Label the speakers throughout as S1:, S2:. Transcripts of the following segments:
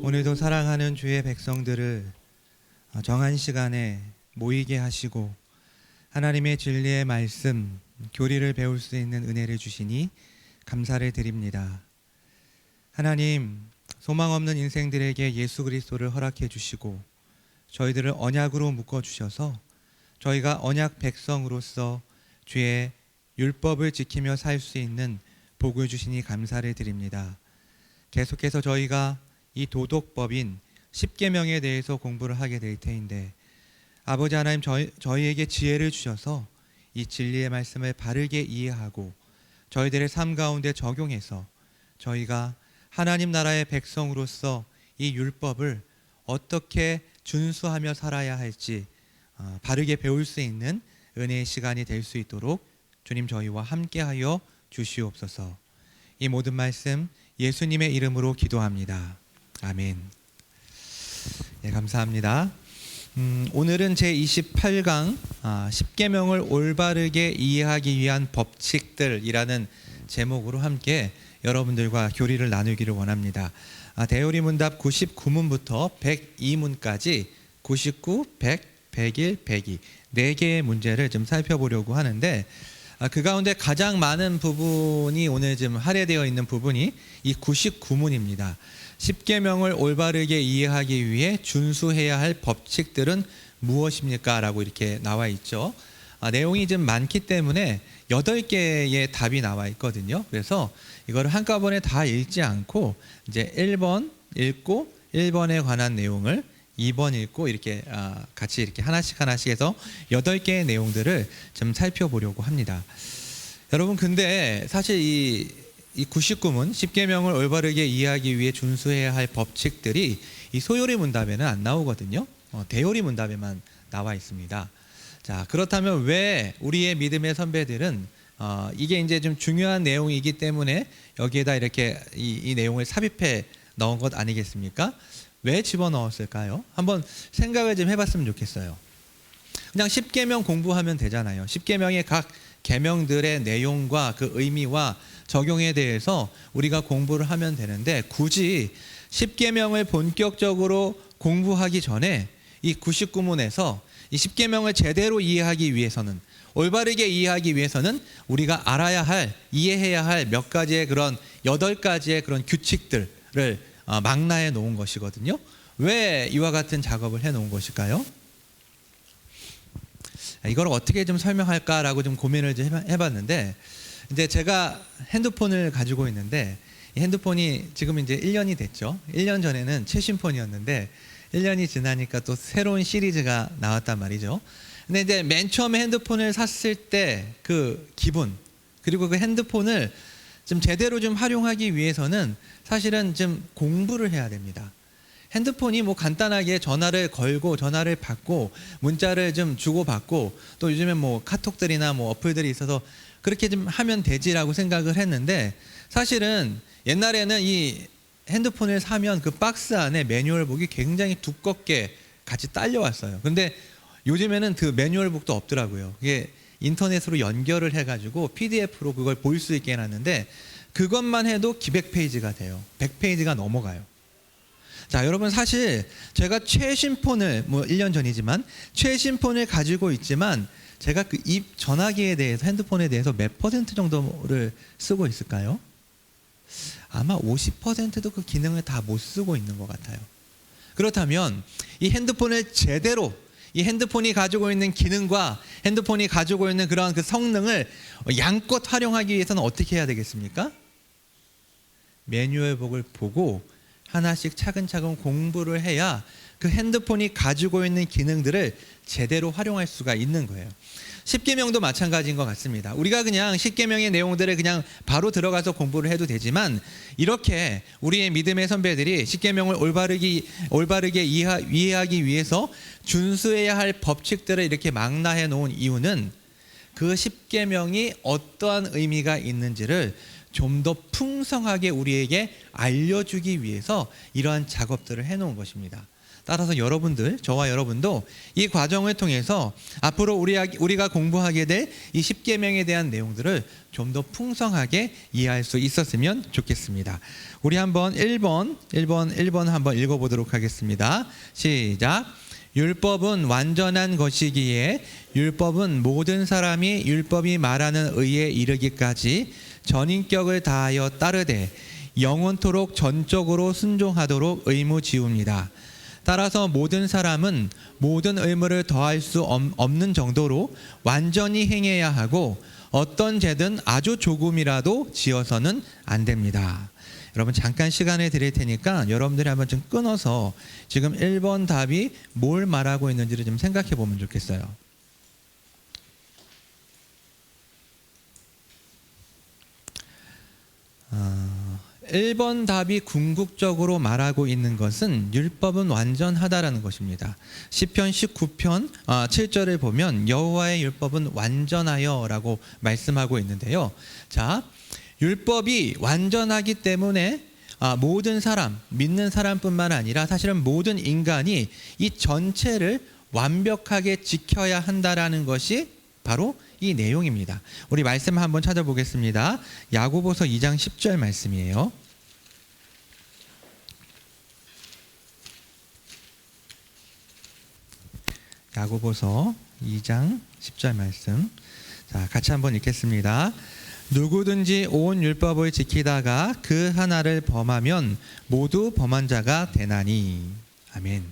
S1: 오늘도 사랑하는 주의 백성들을 정한 시간에 모이게 하시고 하나님의 진리의 말씀, 교리를 배울 수 있는 은혜를 주시니 감사를 드립니다. 하나님, 소망 없는 인생들에게 예수 그리스도를 허락해 주시고 저희들을 언약으로 묶어 주셔서 저희가 언약 백성으로서 주의 율법을 지키며 살 수 있는 복을 주시니 감사를 드립니다. 계속해서 저희가 이 도덕법인 십계명에 대해서 공부를 하게 될 테인데 아버지 하나님, 저희에게 지혜를 주셔서 이 진리의 말씀을 바르게 이해하고 저희들의 삶 가운데 적용해서 저희가 하나님 나라의 백성으로서 이 율법을 어떻게 준수하며 살아야 할지 바르게 배울 수 있는 은혜의 시간이 될 수 있도록 주님 저희와 함께하여 주시옵소서. 이 모든 말씀 예수님의 이름으로 기도합니다. 아멘. 예, 감사합니다. 오늘은 제28강 10계명을 올바르게 이해하기 위한 법칙들이라는 제목으로 함께 여러분들과 교리를 나누기를 원합니다. 대요리 문답 99문부터 102문까지 99, 100, 101, 102 4개의 문제를 좀 살펴보려고 하는데 그 가운데 가장 많은 부분이 오늘 지금 할애되어 있는 부분이 이 99문입니다. 10계명을 올바르게 이해하기 위해 준수해야 할 법칙들은 무엇입니까? 라고 이렇게 나와 있죠. 내용이 좀 많기 때문에 8개의 답이 나와 있거든요. 그래서 이걸 한꺼번에 다 읽지 않고 이제 1번 읽고 1번에 관한 내용을 2번 읽고 이렇게 같이 이렇게 하나씩 해서 8개의 내용들을 좀 살펴보려고 합니다. 여러분, 근데 사실 이 99문 10계명을 올바르게 이해하기 위해 준수해야 할 법칙들이 이 소요리 문답에는 안 나오거든요. 대요리 문답에만 나와 있습니다. 자, 그렇다면 왜 우리의 믿음의 선배들은 이게 이제 좀 중요한 내용이기 때문에 여기에다 이렇게 이 내용을 삽입해 넣은 것 아니겠습니까? 왜 집어넣었을까요? 한번 생각을 좀 해봤으면 좋겠어요. 그냥 10계명 공부하면 되잖아요. 10계명의 각 계명들의 내용과 그 의미와 적용에 대해서 우리가 공부를 하면 되는데 굳이 10계명을 본격적으로 공부하기 전에 이 99문에서 이 10계명을 제대로 이해하기 위해서는, 올바르게 이해하기 위해서는 우리가 알아야 할, 이해해야 할 몇 가지의 그런 8가지의 그런 규칙들을 망라해 놓은 것이거든요. 왜 이와 같은 작업을 해 놓은 것일까요? 이걸 어떻게 좀 설명할까라고 좀 고민을 좀 해봤는데, 이제 제가 핸드폰을 가지고 있는데 이 핸드폰이 지금 이제 1년이 됐죠. 1년 전에는 최신 폰이었는데 1년이 지나니까 또 새로운 시리즈가 나왔단 말이죠. 근데 이제 맨 처음에 핸드폰을 샀을 때 그 기분, 그리고 그 핸드폰을 좀 제대로 좀 활용하기 위해서는 사실은 좀 공부를 해야 됩니다. 핸드폰이 뭐 간단하게 전화를 걸고 전화를 받고 문자를 좀 주고받고 또 요즘엔 뭐 카톡들이나 뭐 어플들이 있어서 그렇게 좀 하면 되지라고 생각을 했는데, 사실은 옛날에는 이 핸드폰을 사면 그 박스 안에 매뉴얼북이 굉장히 두껍게 같이 딸려왔어요. 근데 요즘에는 그 매뉴얼북도 없더라고요. 그게 인터넷으로 연결을 해가지고 PDF로 그걸 볼 수 있게 해놨는데 그것만 해도 기백 페이지가 돼요. 100페이지가 넘어가요. 자, 여러분, 사실 제가 최신 폰을, 뭐 1년 전이지만 최신 폰을 가지고 있지만 제가 그 이 전화기에 대해서, 핸드폰에 대해서 몇 퍼센트 정도를 쓰고 있을까요? 아마 50%도 그 기능을 다 못 쓰고 있는 것 같아요. 그렇다면 이 핸드폰을 제대로, 이 핸드폰이 가지고 있는 기능과 핸드폰이 가지고 있는 그러한 그 성능을 양껏 활용하기 위해서는 어떻게 해야 되겠습니까? 매뉴얼북을 보고 하나씩 차근차근 공부를 해야 그 핸드폰이 가지고 있는 기능들을 제대로 활용할 수가 있는 거예요. 10계명도 마찬가지인 것 같습니다. 우리가 그냥 10계명의 내용들을 그냥 바로 들어가서 공부를 해도 되지만 이렇게 우리의 믿음의 선배들이 10계명을 올바르게 이해하기 위해서 준수해야 할 법칙들을 이렇게 망라해 놓은 이유는 그 10계명이 어떠한 의미가 있는지를 좀 더 풍성하게 우리에게 알려주기 위해서 이러한 작업들을 해놓은 것입니다. 따라서 여러분들, 저와 여러분도 이 과정을 통해서 앞으로 우리가 공부하게 될 이 십계명에 대한 내용들을 좀 더 풍성하게 이해할 수 있었으면 좋겠습니다. 우리 한번 1번 한번 읽어보도록 하겠습니다. 시작. 율법은 완전한 것이기에 율법은 모든 사람이 율법이 말하는 의에 이르기까지 전인격을 다하여 따르되 영원토록 전적으로 순종하도록 의무지웁니다. 따라서 모든 사람은 모든 의무를 더할 수 없는 정도로 완전히 행해야 하고 어떤 죄든 아주 조금이라도 지어서는 안 됩니다. 여러분 잠깐 시간을 드릴 테니까 여러분들이 한번 좀 끊어서 지금 1번 답이 뭘 말하고 있는지를 좀 생각해 보면 좋겠어요. 1번 답이 궁극적으로 말하고 있는 것은 율법은 완전하다라는 것입니다. 시편 19편 7절을 보면 여호와의 율법은 완전하여라고 말씀하고 있는데요. 자, 율법이 완전하기 때문에 모든 사람, 믿는 사람뿐만 아니라 사실은 모든 인간이 이 전체를 완벽하게 지켜야 한다라는 것이 바로 이 내용입니다. 우리 말씀 한번 찾아보겠습니다. 야고보서 2장 10절 말씀이에요. 야고보서 2장 10절 말씀. 자, 같이 한번 읽겠습니다. 누구든지 온 율법을 지키다가 그 하나를 범하면 모두 범한 자가 되나니. 아멘.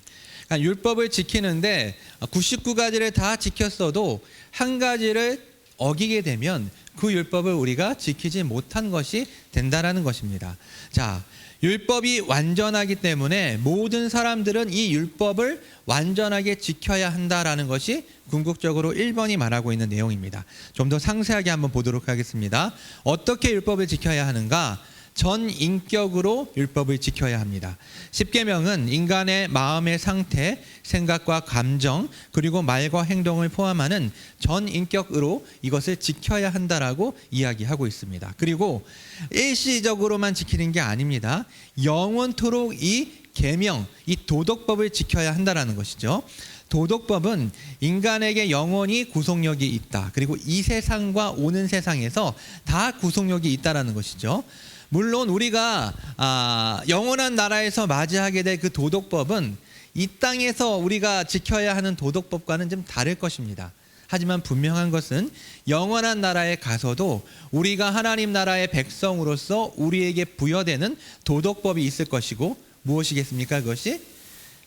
S1: 그러니까 율법을 지키는데 99가지를 다 지켰어도 한 가지를 어기게 되면 그 율법을 우리가 지키지 못한 것이 된다라는 것입니다. 자, 율법이 완전하기 때문에 모든 사람들은 이 율법을 완전하게 지켜야 한다라는 것이 궁극적으로 1번이 말하고 있는 내용입니다. 좀 더 상세하게 한번 보도록 하겠습니다. 어떻게 율법을 지켜야 하는가? 전 인격으로 율법을 지켜야 합니다. 십계명은 인간의 마음의 상태, 생각과 감정, 그리고 말과 행동을 포함하는 전 인격으로 이것을 지켜야 한다라고 이야기하고 있습니다. 그리고 일시적으로만 지키는 게 아닙니다. 영원토록 이 계명, 이 도덕법을 지켜야 한다라는 것이죠. 도덕법은 인간에게 영원히 구속력이 있다. 그리고 이 세상과 오는 세상에서 다 구속력이 있다라는 것이죠. 물론 우리가 영원한 나라에서 맞이하게 될 그 도덕법은 이 땅에서 우리가 지켜야 하는 도덕법과는 좀 다를 것입니다. 하지만 분명한 것은 영원한 나라에 가서도 우리가 하나님 나라의 백성으로서 우리에게 부여되는 도덕법이 있을 것이고, 무엇이겠습니까? 그것이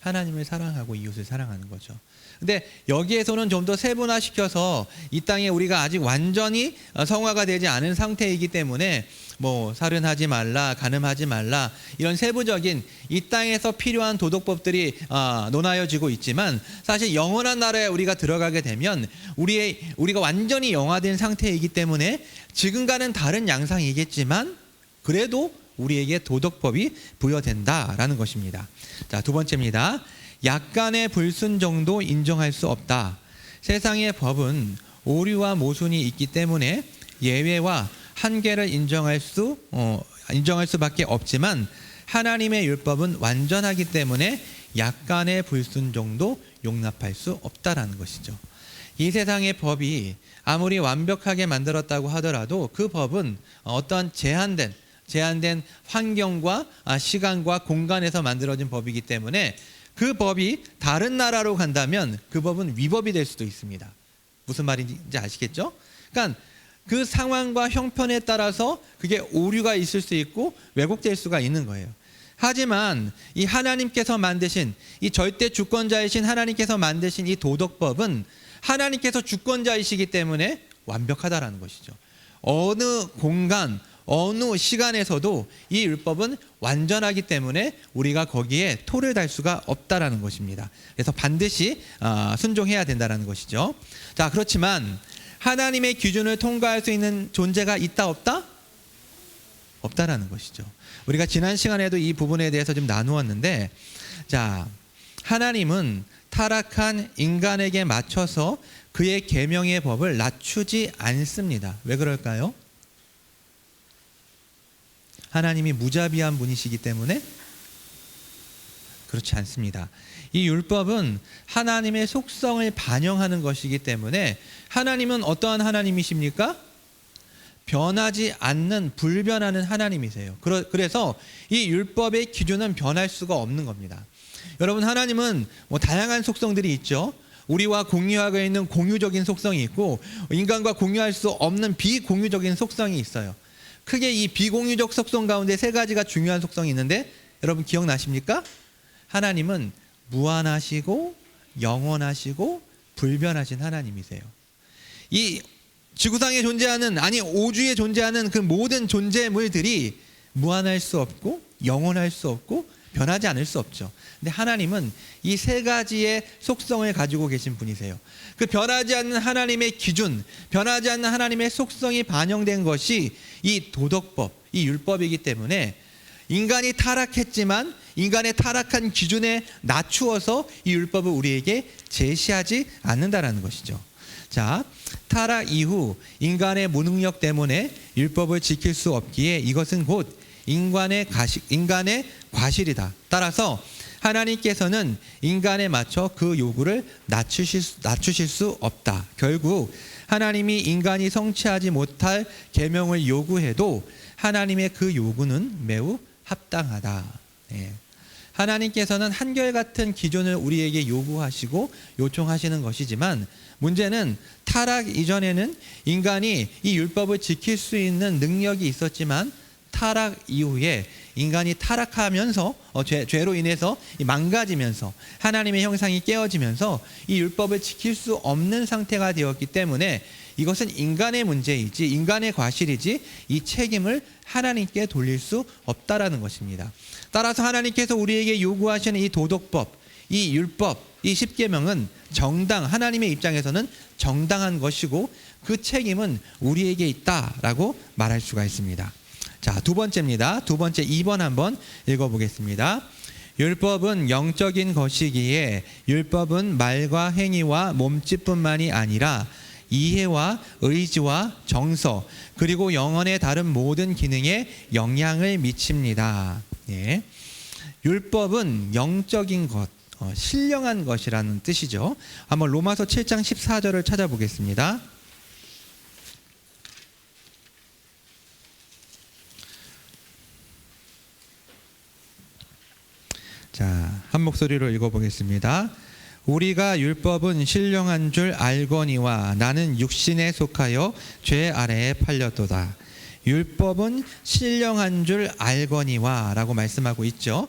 S1: 하나님을 사랑하고 이웃을 사랑하는 거죠. 근데 여기에서는 좀 더 세분화시켜서 이 땅에 우리가 아직 완전히 성화가 되지 않은 상태이기 때문에 뭐 살인하지 말라, 간음하지 말라, 이런 세부적인 이 땅에서 필요한 도덕법들이 논하여지고 있지만, 사실 영원한 나라에 우리가 들어가게 되면 우리가 완전히 영화된 상태이기 때문에 지금과는 다른 양상이겠지만 그래도 우리에게 도덕법이 부여된다라는 것입니다. 자, 두 번째입니다. 약간의 불순종도 인정할 수 없다. 세상의 법은 오류와 모순이 있기 때문에 예외와 한계를 인정할 수밖에 없지만 하나님의 율법은 완전하기 때문에 약간의 불순종도 용납할 수 없다라는 것이죠. 이 세상의 법이 아무리 완벽하게 만들었다고 하더라도 그 법은 어떠한 제한된 환경과 시간과 공간에서 만들어진 법이기 때문에 그 법이 다른 나라로 간다면 그 법은 위법이 될 수도 있습니다. 무슨 말인지 아시겠죠? 그러니까 그 상황과 형편에 따라서 그게 오류가 있을 수 있고 왜곡될 수가 있는 거예요. 하지만 이 하나님께서 만드신, 이 절대 주권자이신 하나님께서 만드신 이 도덕법은 하나님께서 주권자이시기 때문에 완벽하다라는 것이죠. 어느 공간, 어느 시간에서도 이 율법은 완전하기 때문에 우리가 거기에 토를 달 수가 없다라는 것입니다. 그래서 반드시 순종해야 된다라는 것이죠. 자, 그렇지만 하나님의 기준을 통과할 수 있는 존재가 있다 없다? 없다라는 것이죠. 우리가 지난 시간에도 이 부분에 대해서 좀 나누었는데, 자, 하나님은 타락한 인간에게 맞춰서 그의 계명의 법을 낮추지 않습니다. 왜 그럴까요? 하나님이 무자비한 분이시기 때문에 그렇지 않습니다. 이 율법은 하나님의 속성을 반영하는 것이기 때문에 하나님은 어떠한 하나님이십니까? 변하지 않는 불변하는 하나님이세요. 그래서 이 율법의 기준은 변할 수가 없는 겁니다. 여러분, 하나님은 다양한 속성들이 있죠. 우리와 공유하고 있는 공유적인 속성이 있고 인간과 공유할 수 없는 비공유적인 속성이 있어요. 크게 이 비공유적 속성 가운데 세 가지가 중요한 속성이 있는데 여러분 기억나십니까? 하나님은 무한하시고 영원하시고 불변하신 하나님이세요. 이 지구상에 존재하는, 아니 우주에 존재하는 그 모든 존재물들이 무한할 수 없고 영원할 수 없고 변하지 않을 수 없죠. 근데 하나님은 이 세 가지의 속성을 가지고 계신 분이세요. 그 변하지 않는 하나님의 기준, 변하지 않는 하나님의 속성이 반영된 것이 이 도덕법, 이 율법이기 때문에 인간이 타락했지만 인간의 타락한 기준에 낮추어서 이 율법을 우리에게 제시하지 않는다라는 것이죠. 자, 타락 이후 인간의 무능력 때문에 율법을 지킬 수 없기에 이것은 곧 인간의 과실이다. 따라서 하나님께서는 인간에 맞춰 그 요구를 낮추실 수 없다. 결국 하나님이 인간이 성취하지 못할 계명을 요구해도 하나님의 그 요구는 매우 합당하다. 네. 하나님께서는 한결같은 기준을 우리에게 요구하시고 요청하시는 것이지만 문제는 타락 이전에는 인간이 이 율법을 지킬 수 있는 능력이 있었지만 타락 이후에 인간이 타락하면서 죄로 인해서 망가지면서 하나님의 형상이 깨어지면서 이 율법을 지킬 수 없는 상태가 되었기 때문에 이것은 인간의 문제이지 인간의 과실이지 이 책임을 하나님께 돌릴 수 없다라는 것입니다. 따라서 하나님께서 우리에게 요구하시는 이 도덕법, 이 율법, 이 십계명은 하나님의 입장에서는 정당한 것이고 그 책임은 우리에게 있다라고 말할 수가 있습니다. 자, 두 번째입니다. 두 번째 2번 한번 읽어보겠습니다. 율법은 영적인 것이기에 율법은 말과 행위와 몸짓뿐만이 아니라 이해와 의지와 정서 그리고 영혼의 다른 모든 기능에 영향을 미칩니다. 예. 율법은 영적인 것, 신령한 것이라는 뜻이죠. 한번 로마서 7장 14절을 찾아보겠습니다. 자, 한 목소리로 읽어보겠습니다. 우리가 율법은 신령한 줄 알거니와 나는 육신에 속하여 죄 아래에 팔렸도다. 율법은 신령한 줄 알거니와 라고 말씀하고 있죠.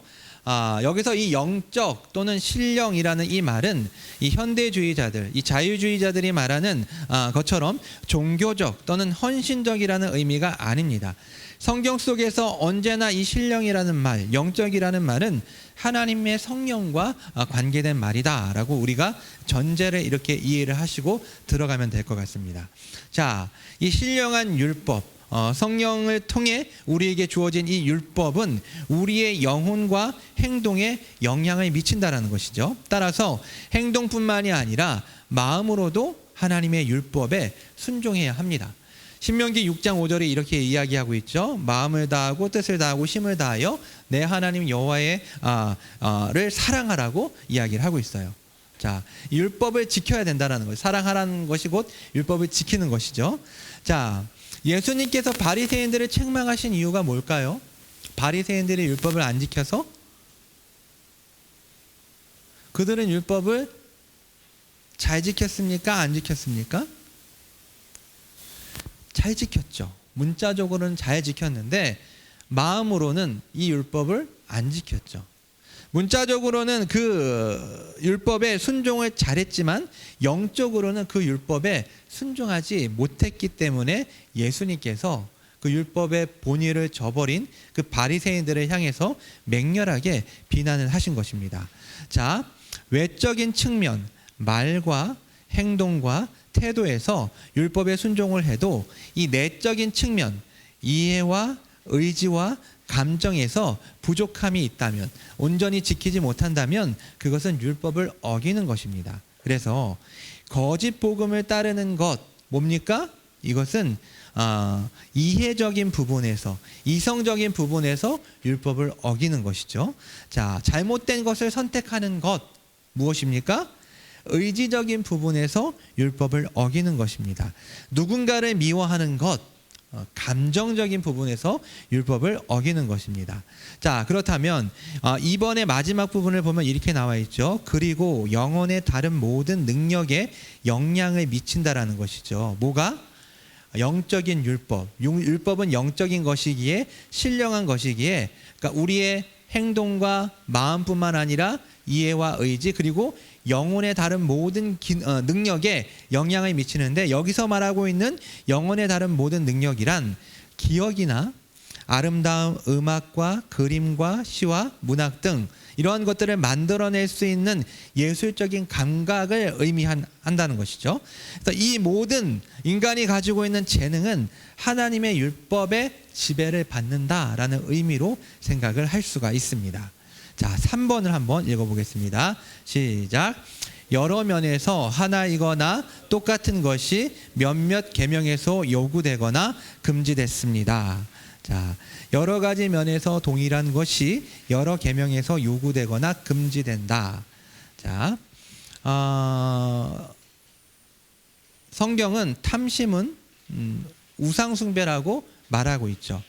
S1: 여기서 이 영적 또는 신령이라는 이 말은 이 현대주의자들, 이 자유주의자들이 말하는 것처럼 종교적 또는 헌신적이라는 의미가 아닙니다. 성경 속에서 언제나 이 신령이라는 말, 영적이라는 말은 하나님의 성령과 관계된 말이다라고 우리가 전제를 이렇게 이해를 하시고 들어가면 될 것 같습니다. 자, 이 신령한 율법, 성령을 통해 우리에게 주어진 이 율법은 우리의 영혼과 행동에 영향을 미친다라는 것이죠. 따라서 행동뿐만이 아니라 마음으로도 하나님의 율법에 순종해야 합니다. 신명기 6장 5절에 이렇게 이야기하고 있죠. 마음을 다하고 뜻을 다하고 힘을 다하여 내 하나님 여호와의 를 사랑하라고 이야기를 하고 있어요. 자, 율법을 지켜야 된다는 거예요. 사랑하라는 것이 곧 율법을 지키는 것이죠. 자, 예수님께서 바리새인들을 책망하신 이유가 뭘까요? 바리새인들이 율법을 안 지켜서? 그들은 율법을 잘 지켰습니까? 안 지켰습니까? 잘 지켰죠. 문자적으로는 잘 지켰는데 마음으로는 이 율법을 안 지켰죠. 문자적으로는 그 율법에 순종을 잘했지만 영적으로는 그 율법에 순종하지 못했기 때문에 예수님께서 그 율법의 본의를 저버린 그 바리새인들을 향해서 맹렬하게 비난을 하신 것입니다. 자, 외적인 측면, 말과 행동과 태도에서 율법에 순종을 해도 이 내적인 측면, 이해와 의지와 감정에서 부족함이 있다면, 온전히 지키지 못한다면 그것은 율법을 어기는 것입니다. 그래서 거짓 복음을 따르는 것 뭡니까? 이것은 이해적인 부분에서, 이성적인 부분에서 율법을 어기는 것이죠. 자, 잘못된 것을 선택하는 것 무엇입니까? 의지적인 부분에서 율법을 어기는 것입니다. 누군가를 미워하는 것, 감정적인 부분에서 율법을 어기는 것입니다. 자, 그렇다면 이번에 마지막 부분을 보면 이렇게 나와 있죠. 그리고 영혼의 다른 모든 능력에 영향을 미친다라는 것이죠. 뭐가? 영적인 율법. 율법은 영적인 것이기에, 신령한 것이기에, 그러니까 우리의 행동과 마음뿐만 아니라 이해와 의지, 그리고 영혼의 다른 모든 능력에 영향을 미치는데, 여기서 말하고 있는 영혼의 다른 모든 능력이란 기억이나 아름다운 음악과 그림과 시와 문학 등 이러한 것들을 만들어낼 수 있는 예술적인 감각을 의미한다는 것이죠. 그래서 이 모든 인간이 가지고 있는 재능은 하나님의 율법의 지배를 받는다라는 의미로 생각을 할 수가 있습니다. 자, 3번을 한번 읽어보겠습니다. 시작. 여러 면에서 하나이거나 똑같은 것이 몇몇 계명에서 요구되거나 금지됐습니다. 자, 여러 가지 면에서 동일한 것이 여러 계명에서 요구되거나 금지된다. 자, 성경은 탐심은 우상숭배라고 말하고 있죠.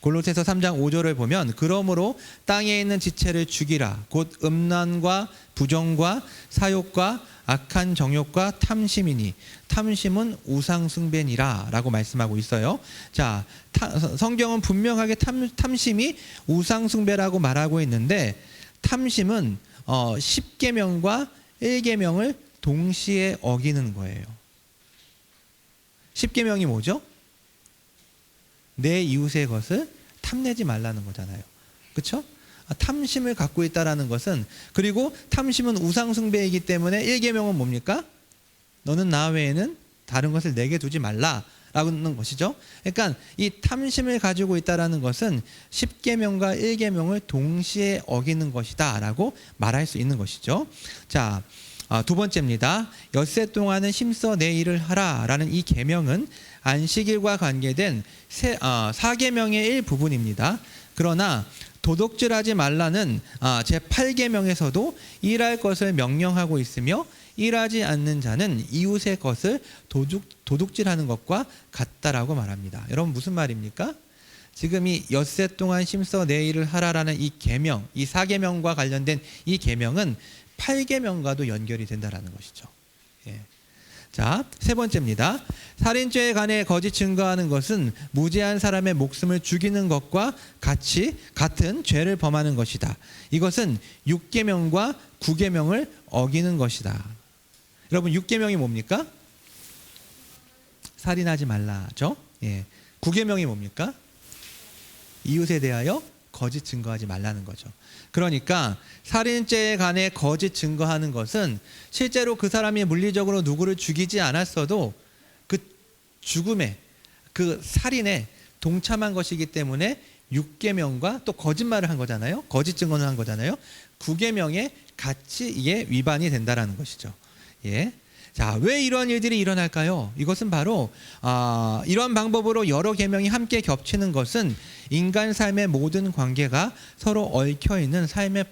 S1: 골로새서 3장 5절을 보면 그러므로 땅에 있는 지체를 죽이라. 곧 음란과 부정과 사욕과 악한 정욕과 탐심이니 탐심은 우상숭배니라 라고 말씀하고 있어요. 자, 성경은 분명하게 탐심이 우상숭배라고 말하고 있는데, 탐심은 10계명과 1계명을 동시에 어기는 거예요. 10계명이 뭐죠? 내 이웃의 것을 탐내지 말라는 거잖아요. 그렇죠? 탐심을 갖고 있다라는 것은, 그리고 탐심은 우상숭배이기 때문에 1계명은 뭡니까? 너는 나 외에는 다른 것을 내게 두지 말라라는 것이죠. 그러니까 이 탐심을 가지고 있다라는 것은 10계명과 1계명을 동시에 어기는 것이다 라고 말할 수 있는 것이죠. 자, 두 번째입니다. 엿새 동안은 힘써 내 일을 하라라는 이 계명은 안식일과 관계된 4계명의 일부분입니다. 그러나 도둑질하지 말라는 제8계명에서도 일할 것을 명령하고 있으며, 일하지 않는 자는 이웃의 것을 도둑질하는 것과 같다라고 말합니다. 여러분, 무슨 말입니까? 지금 이 엿새 동안 힘써 내 일을 하라라는 이 계명, 이 4계명과 관련된 이 계명은 8계명과도 연결이 된다라는 것이죠. 예. 자, 세 번째입니다. 살인죄에 관해 거짓 증거하는 것은 무죄한 사람의 목숨을 죽이는 것과 같은 죄를 범하는 것이다. 이것은 6계명과 9계명을 어기는 것이다. 여러분, 6계명이 뭡니까? 살인하지 말라죠. 예. 9계명이 뭡니까? 이웃에 대하여 거짓 증거하지 말라는 거죠. 그러니까 살인죄에 관해 거짓 증거하는 것은 실제로 그 사람이 물리적으로 누구를 죽이지 않았어도 그 죽음에, 그 살인에 동참한 것이기 때문에 6계명과 또 거짓말을 한 거잖아요. 거짓 증언을 한 거잖아요. 9계명에 같이 이게 위반이 된다라는 것이죠. 예. 자, 왜 이런 일들이 일어날까요? 이것은 바로 이런 방법으로 여러 계명이 함께 겹치는 것은 인간 삶의 모든 관계가 서로 얽혀 있는 삶의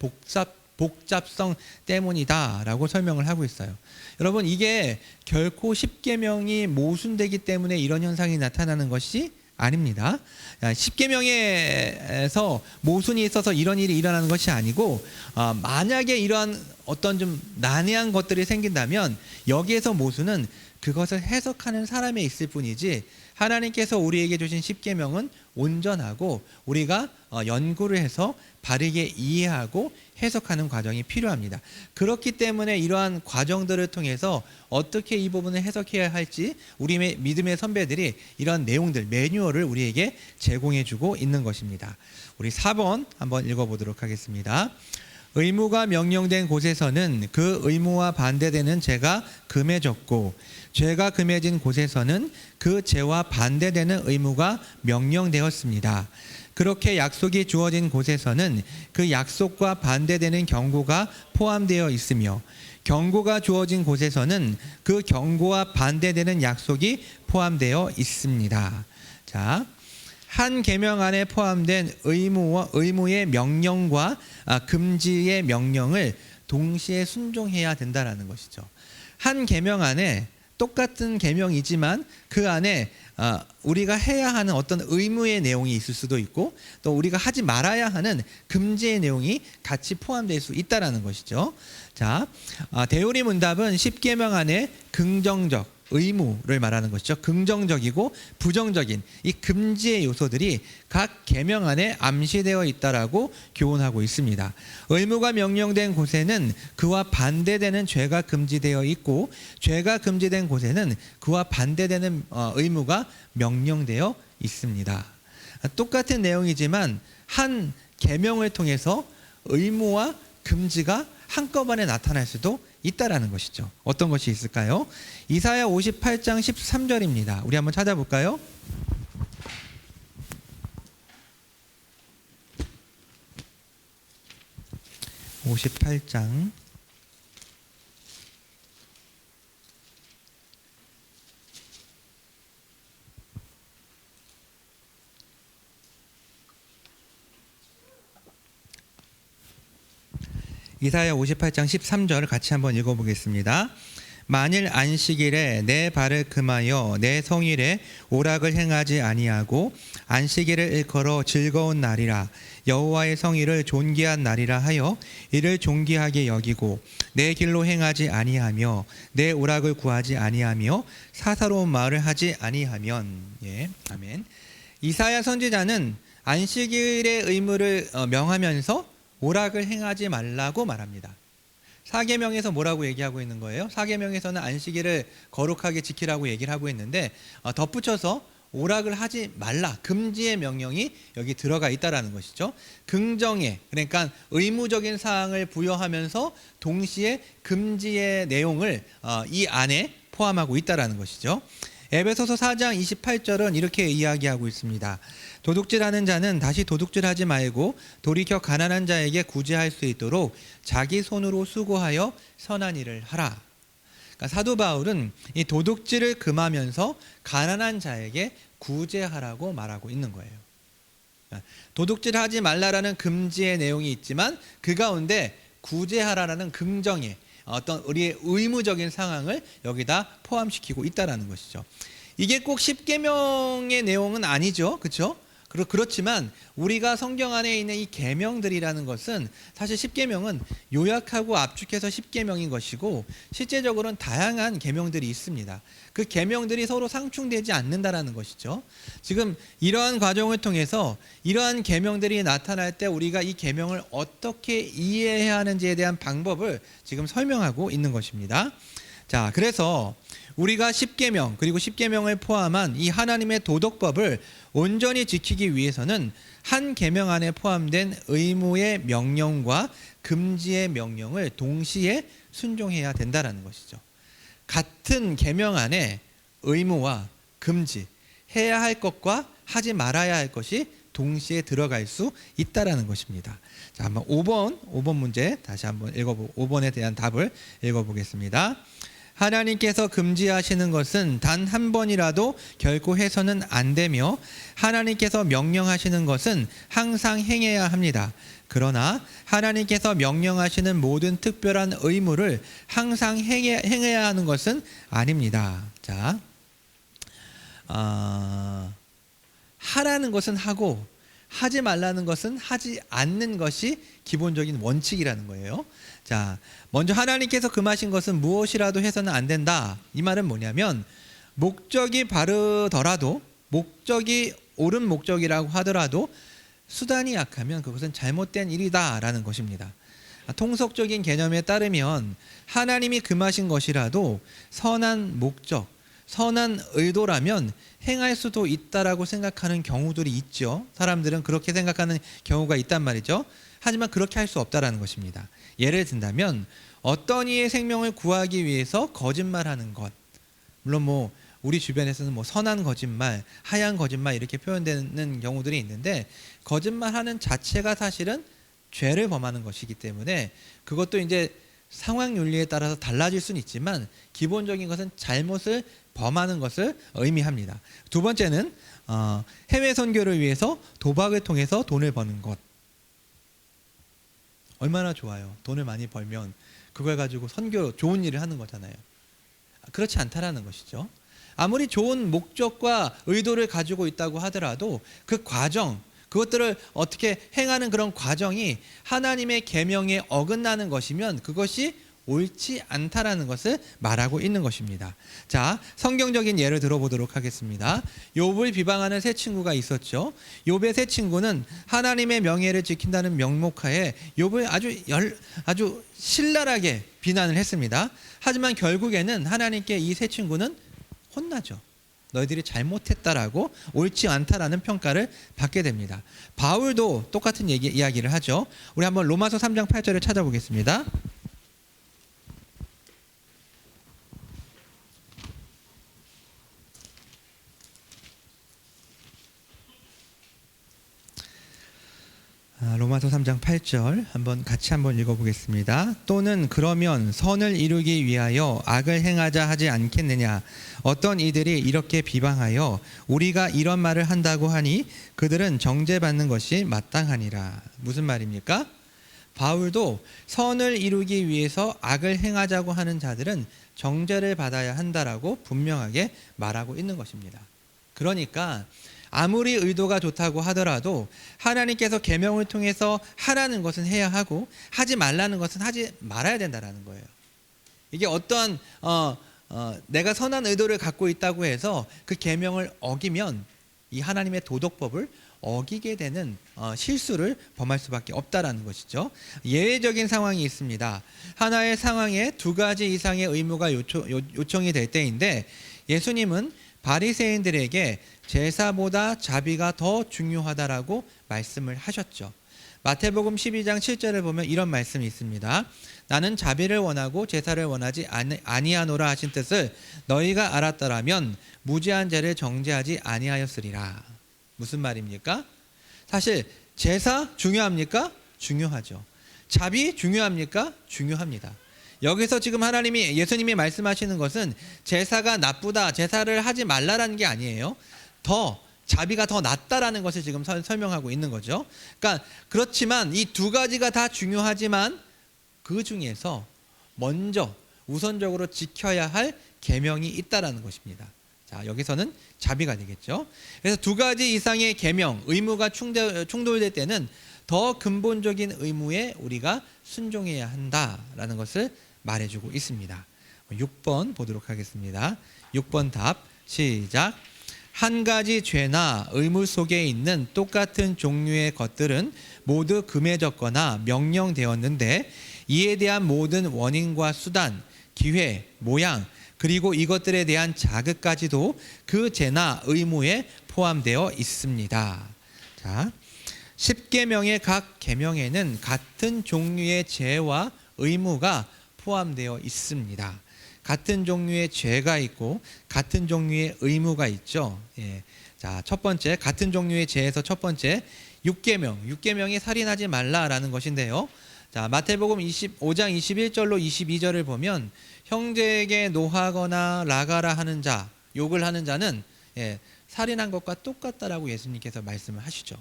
S1: 복잡성 때문이다라고 설명을 하고 있어요. 여러분, 이게 결코 10계명이 모순되기 때문에 이런 현상이 나타나는 것이 아닙니다. 10계명에서 모순이 있어서 이런 일이 일어나는 것이 아니고, 만약에 이러한 어떤 좀 난해한 것들이 생긴다면 여기에서 모순은 그것을 해석하는 사람에 있을 뿐이지, 하나님께서 우리에게 주신 10계명은 온전하고 우리가 연구를 해서 바르게 이해하고 해석하는 과정이 필요합니다. 그렇기 때문에 이러한 과정들을 통해서 어떻게 이 부분을 해석해야 할지 우리 믿음의 선배들이 이런 내용들, 매뉴얼을 우리에게 제공해주고 있는 것입니다. 우리 4번 한번 읽어보도록 하겠습니다. 의무가 명령된 곳에서는 그 의무와 반대되는 죄가 금해졌고, 죄가 금해진 곳에서는 그 죄와 반대되는 의무가 명령되었습니다. 그렇게 약속이 주어진 곳에서는 그 약속과 반대되는 경고가 포함되어 있으며, 경고가 주어진 곳에서는 그 경고와 반대되는 약속이 포함되어 있습니다. 자, 한 계명 안에 포함된 의무의 명령과 금지의 명령을 동시에 순종해야 된다라는 것이죠. 한 계명 안에 똑같은 계명이지만 그 안에 우리가 해야 하는 어떤 의무의 내용이 있을 수도 있고 또 우리가 하지 말아야 하는 금지의 내용이 같이 포함될 수 있다라는 것이죠. 자, 대우리 문답은 10계명 안에 긍정적 의무를 말하는 것이죠. 긍정적이고 부정적인 이 금지의 요소들이 각 계명 안에 암시되어 있다라고 교훈하고 있습니다. 의무가 명령된 곳에는 그와 반대되는 죄가 금지되어 있고 죄가 금지된 곳에는 그와 반대되는 의무가 명령되어 있습니다. 똑같은 내용이지만 한 계명을 통해서 의무와 금지가 한꺼번에 나타날 수도 있다라는 것이죠. 어떤 것이 있을까요? 이사야 58장 13절입니다. 우리 한번 찾아볼까요? (58장) 이사야 58장 13절 같이 한번 읽어보겠습니다. 만일 안식일에 내 발을 금하여 내 성일에 오락을 행하지 아니하고 안식일을 일컬어 즐거운 날이라 여호와의 성일을 존귀한 날이라 하여 이를 존귀하게 여기고 내 길로 행하지 아니하며 내 오락을 구하지 아니하며 사사로운 말을 하지 아니하면. 아멘. 이사야 선지자는 안식일의 의무를 명하면서 오락을 행하지 말라고 말합니다. 사계명에서 뭐라고 얘기하고 있는 거예요? 사계명에서는 안식일을 거룩하게 지키라고 얘기를 하고 있는데 덧붙여서 오락을 하지 말라, 금지의 명령이 여기 들어가 있다라는 것이죠. 긍정의, 그러니까 의무적인 사항을 부여하면서 동시에 금지의 내용을 이 안에 포함하고 있다라는 것이죠. 에베소서 4장 28절은 이렇게 이야기하고 있습니다. 도둑질하는 자는 다시 도둑질하지 말고 돌이켜 가난한 자에게 구제할 수 있도록 자기 손으로 수고하여 선한 일을 하라. 그러니까 사도 바울은 이 도둑질을 금하면서 가난한 자에게 구제하라고 말하고 있는 거예요. 도둑질하지 말라라는 금지의 내용이 있지만 그 가운데 구제하라라는 긍정의 어떤 우리의 의무적인 상황을 여기다 포함시키고 있다라는 것이죠. 이게 꼭 10계명의 내용은 아니죠. 그렇죠? 그렇지만 우리가 성경 안에 있는 이 계명들이라는 것은 사실 10계명은 요약하고 압축해서 10계명인 것이고 실제적으로는 다양한 계명들이 있습니다. 그 계명들이 서로 상충되지 않는다라는 것이죠. 지금 이러한 과정을 통해서 이러한 계명들이 나타날 때 우리가 이 계명을 어떻게 이해해야 하는지에 대한 방법을 지금 설명하고 있는 것입니다. 자, 그래서 우리가 10계명 그리고 10계명을 포함한 이 하나님의 도덕법을 온전히 지키기 위해서는 한 계명 안에 포함된 의무의 명령과 금지의 명령을 동시에 순종해야 된다라는 것이죠. 같은 계명 안에 의무와 금지, 해야 할 것과 하지 말아야 할 것이 동시에 들어갈 수 있다라는 것입니다. 자, 한번 5번 문제 다시 한번 5번에 대한 답을 읽어보겠습니다. 하나님께서 금지하시는 것은 단 한 번이라도 결코 해서는 안 되며 하나님께서 명령하시는 것은 항상 행해야 합니다. 그러나 하나님께서 명령하시는 모든 특별한 의무를 항상 행해야 하는 것은 아닙니다. 자, 하라는 것은 하고 하지 말라는 것은 하지 않는 것이 기본적인 원칙이라는 거예요. 자, 먼저 하나님께서 금하신 것은 무엇이라도 해서는 안 된다. 이 말은 뭐냐면 목적이 바르더라도 목적이 옳은 목적이라고 하더라도 수단이 약하면 그것은 잘못된 일이다라는 것입니다. 통속적인 개념에 따르면 하나님이 금하신 것이라도 선한 목적, 선한 의도라면 행할 수도 있다라고 생각하는 경우들이 있죠. 사람들은 그렇게 생각하는 경우가 있단 말이죠. 하지만 그렇게 할 수 없다라는 것입니다. 예를 든다면 어떤 이의 생명을 구하기 위해서 거짓말하는 것, 물론 우리 주변에서는 선한 거짓말, 하얀 거짓말 이렇게 표현되는 경우들이 있는데 거짓말하는 자체가 사실은 죄를 범하는 것이기 때문에 그것도 이제 상황 윤리에 따라서 달라질 수는 있지만 기본적인 것은 잘못을 범하는 것을 의미합니다. 두 번째는 해외 선교를 위해서 도박을 통해서 돈을 버는 것. 얼마나 좋아요. 돈을 많이 벌면 그걸 가지고 선교 좋은 일을 하는 거잖아요. 그렇지 않다라는 것이죠. 아무리 좋은 목적과 의도를 가지고 있다고 하더라도 그 과정, 그것들을 어떻게 행하는 그런 과정이 하나님의 계명에 어긋나는 것이면 그것이 옳지 않다라는 것을 말하고 있는 것입니다. 자, 성경적인 예를 들어보도록 하겠습니다. 욥을 비방하는 세 친구가 있었죠. 욥의 세 친구는 하나님의 명예를 지킨다는 명목하에 욥을 아주 신랄하게 비난을 했습니다. 하지만 결국에는 하나님께 이 세 친구는 혼나죠. 너희들이 잘못했다라고 옳지 않다라는 평가를 받게 됩니다. 바울도 똑같은 이야기를 하죠. 우리 한번 로마서 3장 8절을 찾아보겠습니다. 로마서 3장 8절 같이 한번 읽어보겠습니다. 또는 그러면 선을 이루기 위하여 악을 행하자 하지 않겠느냐. 어떤 이들이 이렇게 비방하여 우리가 이런 말을 한다고 하니 그들은 정죄받는 것이 마땅하니라. 무슨 말입니까? 바울도 선을 이루기 위해서 악을 행하자고 하는 자들은 정죄를 받아야 한다라고 분명하게 말하고 있는 것입니다. 그러니까 아무리 의도가 좋다고 하더라도 하나님께서 계명을 통해서 하라는 것은 해야 하고 하지 말라는 것은 하지 말아야 된다라는 거예요. 이게 어떠한 내가 선한 의도를 갖고 있다고 해서 그 계명을 어기면 이 하나님의 도덕법을 어기게 되는 실수를 범할 수밖에 없다라는 것이죠. 예외적인 상황이 있습니다. 하나의 상황에 두 가지 이상의 의무가 요청이 될 때인데 예수님은 바리새인들에게 제사보다 자비가 더 중요하다라고 말씀을 하셨죠. 마태복음 12장 7절을 보면 이런 말씀이 있습니다. 나는 자비를 원하고 제사를 원하지 아니하노라 하신 뜻을 너희가 알았더라면 무죄한 죄를 정죄하지 아니하였으리라. 무슨 말입니까? 사실 제사 중요합니까? 중요하죠. 자비 중요합니까? 중요합니다. 여기서 지금 예수님이 말씀하시는 것은 제사가 나쁘다, 제사를 하지 말라라는 게 아니에요. 자비가 더 낫다라는 것을 지금 설명하고 있는 거죠. 그러니까 그렇지만 이 두 가지가 다 중요하지만 그 중에서 먼저 우선적으로 지켜야 할 계명이 있다라는 것입니다. 자, 여기서는 자비가 되겠죠. 그래서 두 가지 이상의 계명, 의무가 충돌될 때는 더 근본적인 의무에 우리가 순종해야 한다라는 것을 말해주고 있습니다. 6번 보도록 하겠습니다. 6번 답 시작. 한 가지 죄나 의무 속에 있는 똑같은 종류의 것들은 모두 금해졌거나 명령되었는데 이에 대한 모든 원인과 수단, 기회, 모양 그리고 이것들에 대한 자극까지도 그 죄나 의무에 포함되어 있습니다. 자, 10계명의 각 계명에는 같은 종류의 죄와 의무가 포함되어 있습니다. 같은 종류의 죄가 있고 같은 종류의 의무가 있죠. 예. 자, 첫 번째 같은 종류의 죄에서 첫 번째 6계명이 살인하지 말라라는 것인데요. 자, 마태복음 25장 21절로 22절을 보면 형제에게 노하거나 라가라 하는 자, 욕을 하는 자는 살인한 것과 똑같다라고 예수님께서 말씀을 하시죠.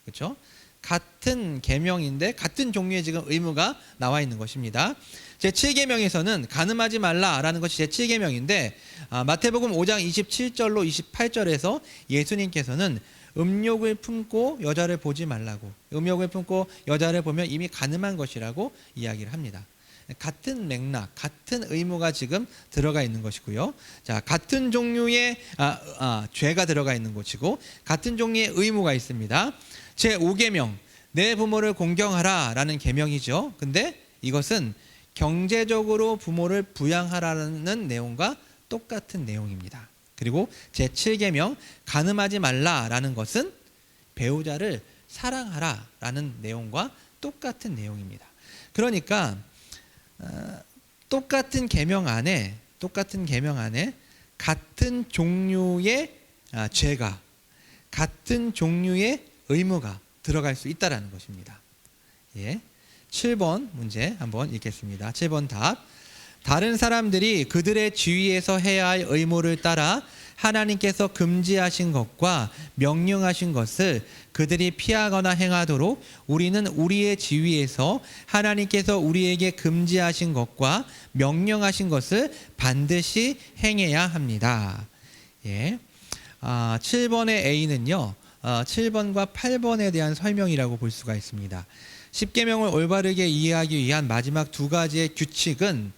S1: 그렇죠? 같은 계명인데 같은 종류의 지금 의무가 나와 있는 것입니다. 제7계명에서는 간음하지 말라라는 것이 제7계명인데 마태복음 5장 27절로 28절에서 예수님께서는 음욕을 품고 여자를 보지 말라고, 음욕을 품고 여자를 보면 이미 간음한 것이라고 이야기를 합니다. 같은 맥락, 같은 의무가 지금 들어가 있는 것이고요. 자, 같은 종류의 죄가 들어가 있는 것이고 같은 종류의 의무가 있습니다. 제5계명 내 부모를 공경하라라는 계명이죠. 근데 이것은 경제적으로 부모를 부양하라는 내용과 똑같은 내용입니다. 그리고 제7계명 간음하지 말라라는 것은 배우자를 사랑하라라는 내용과 똑같은 내용입니다. 그러니까 똑같은 계명 안에 같은 종류의 죄가 같은 종류의 의무가 들어갈 수 있다라는 것입니다. 예. 7번 문제 한번 읽겠습니다. 7번 답. 다른 사람들이 그들의 지위에서 해야 할 의무를 따라 하나님께서 금지하신 것과 명령하신 것을 그들이 피하거나 행하도록 우리는 우리의 지위에서 하나님께서 우리에게 금지하신 것과 명령하신 것을 반드시 행해야 합니다. 예. 7번의 A는요. 7번과 8번에 대한 설명이라고 볼 수가 있습니다. 십계명을 올바르게 이해하기 위한 마지막 두 가지의 규칙은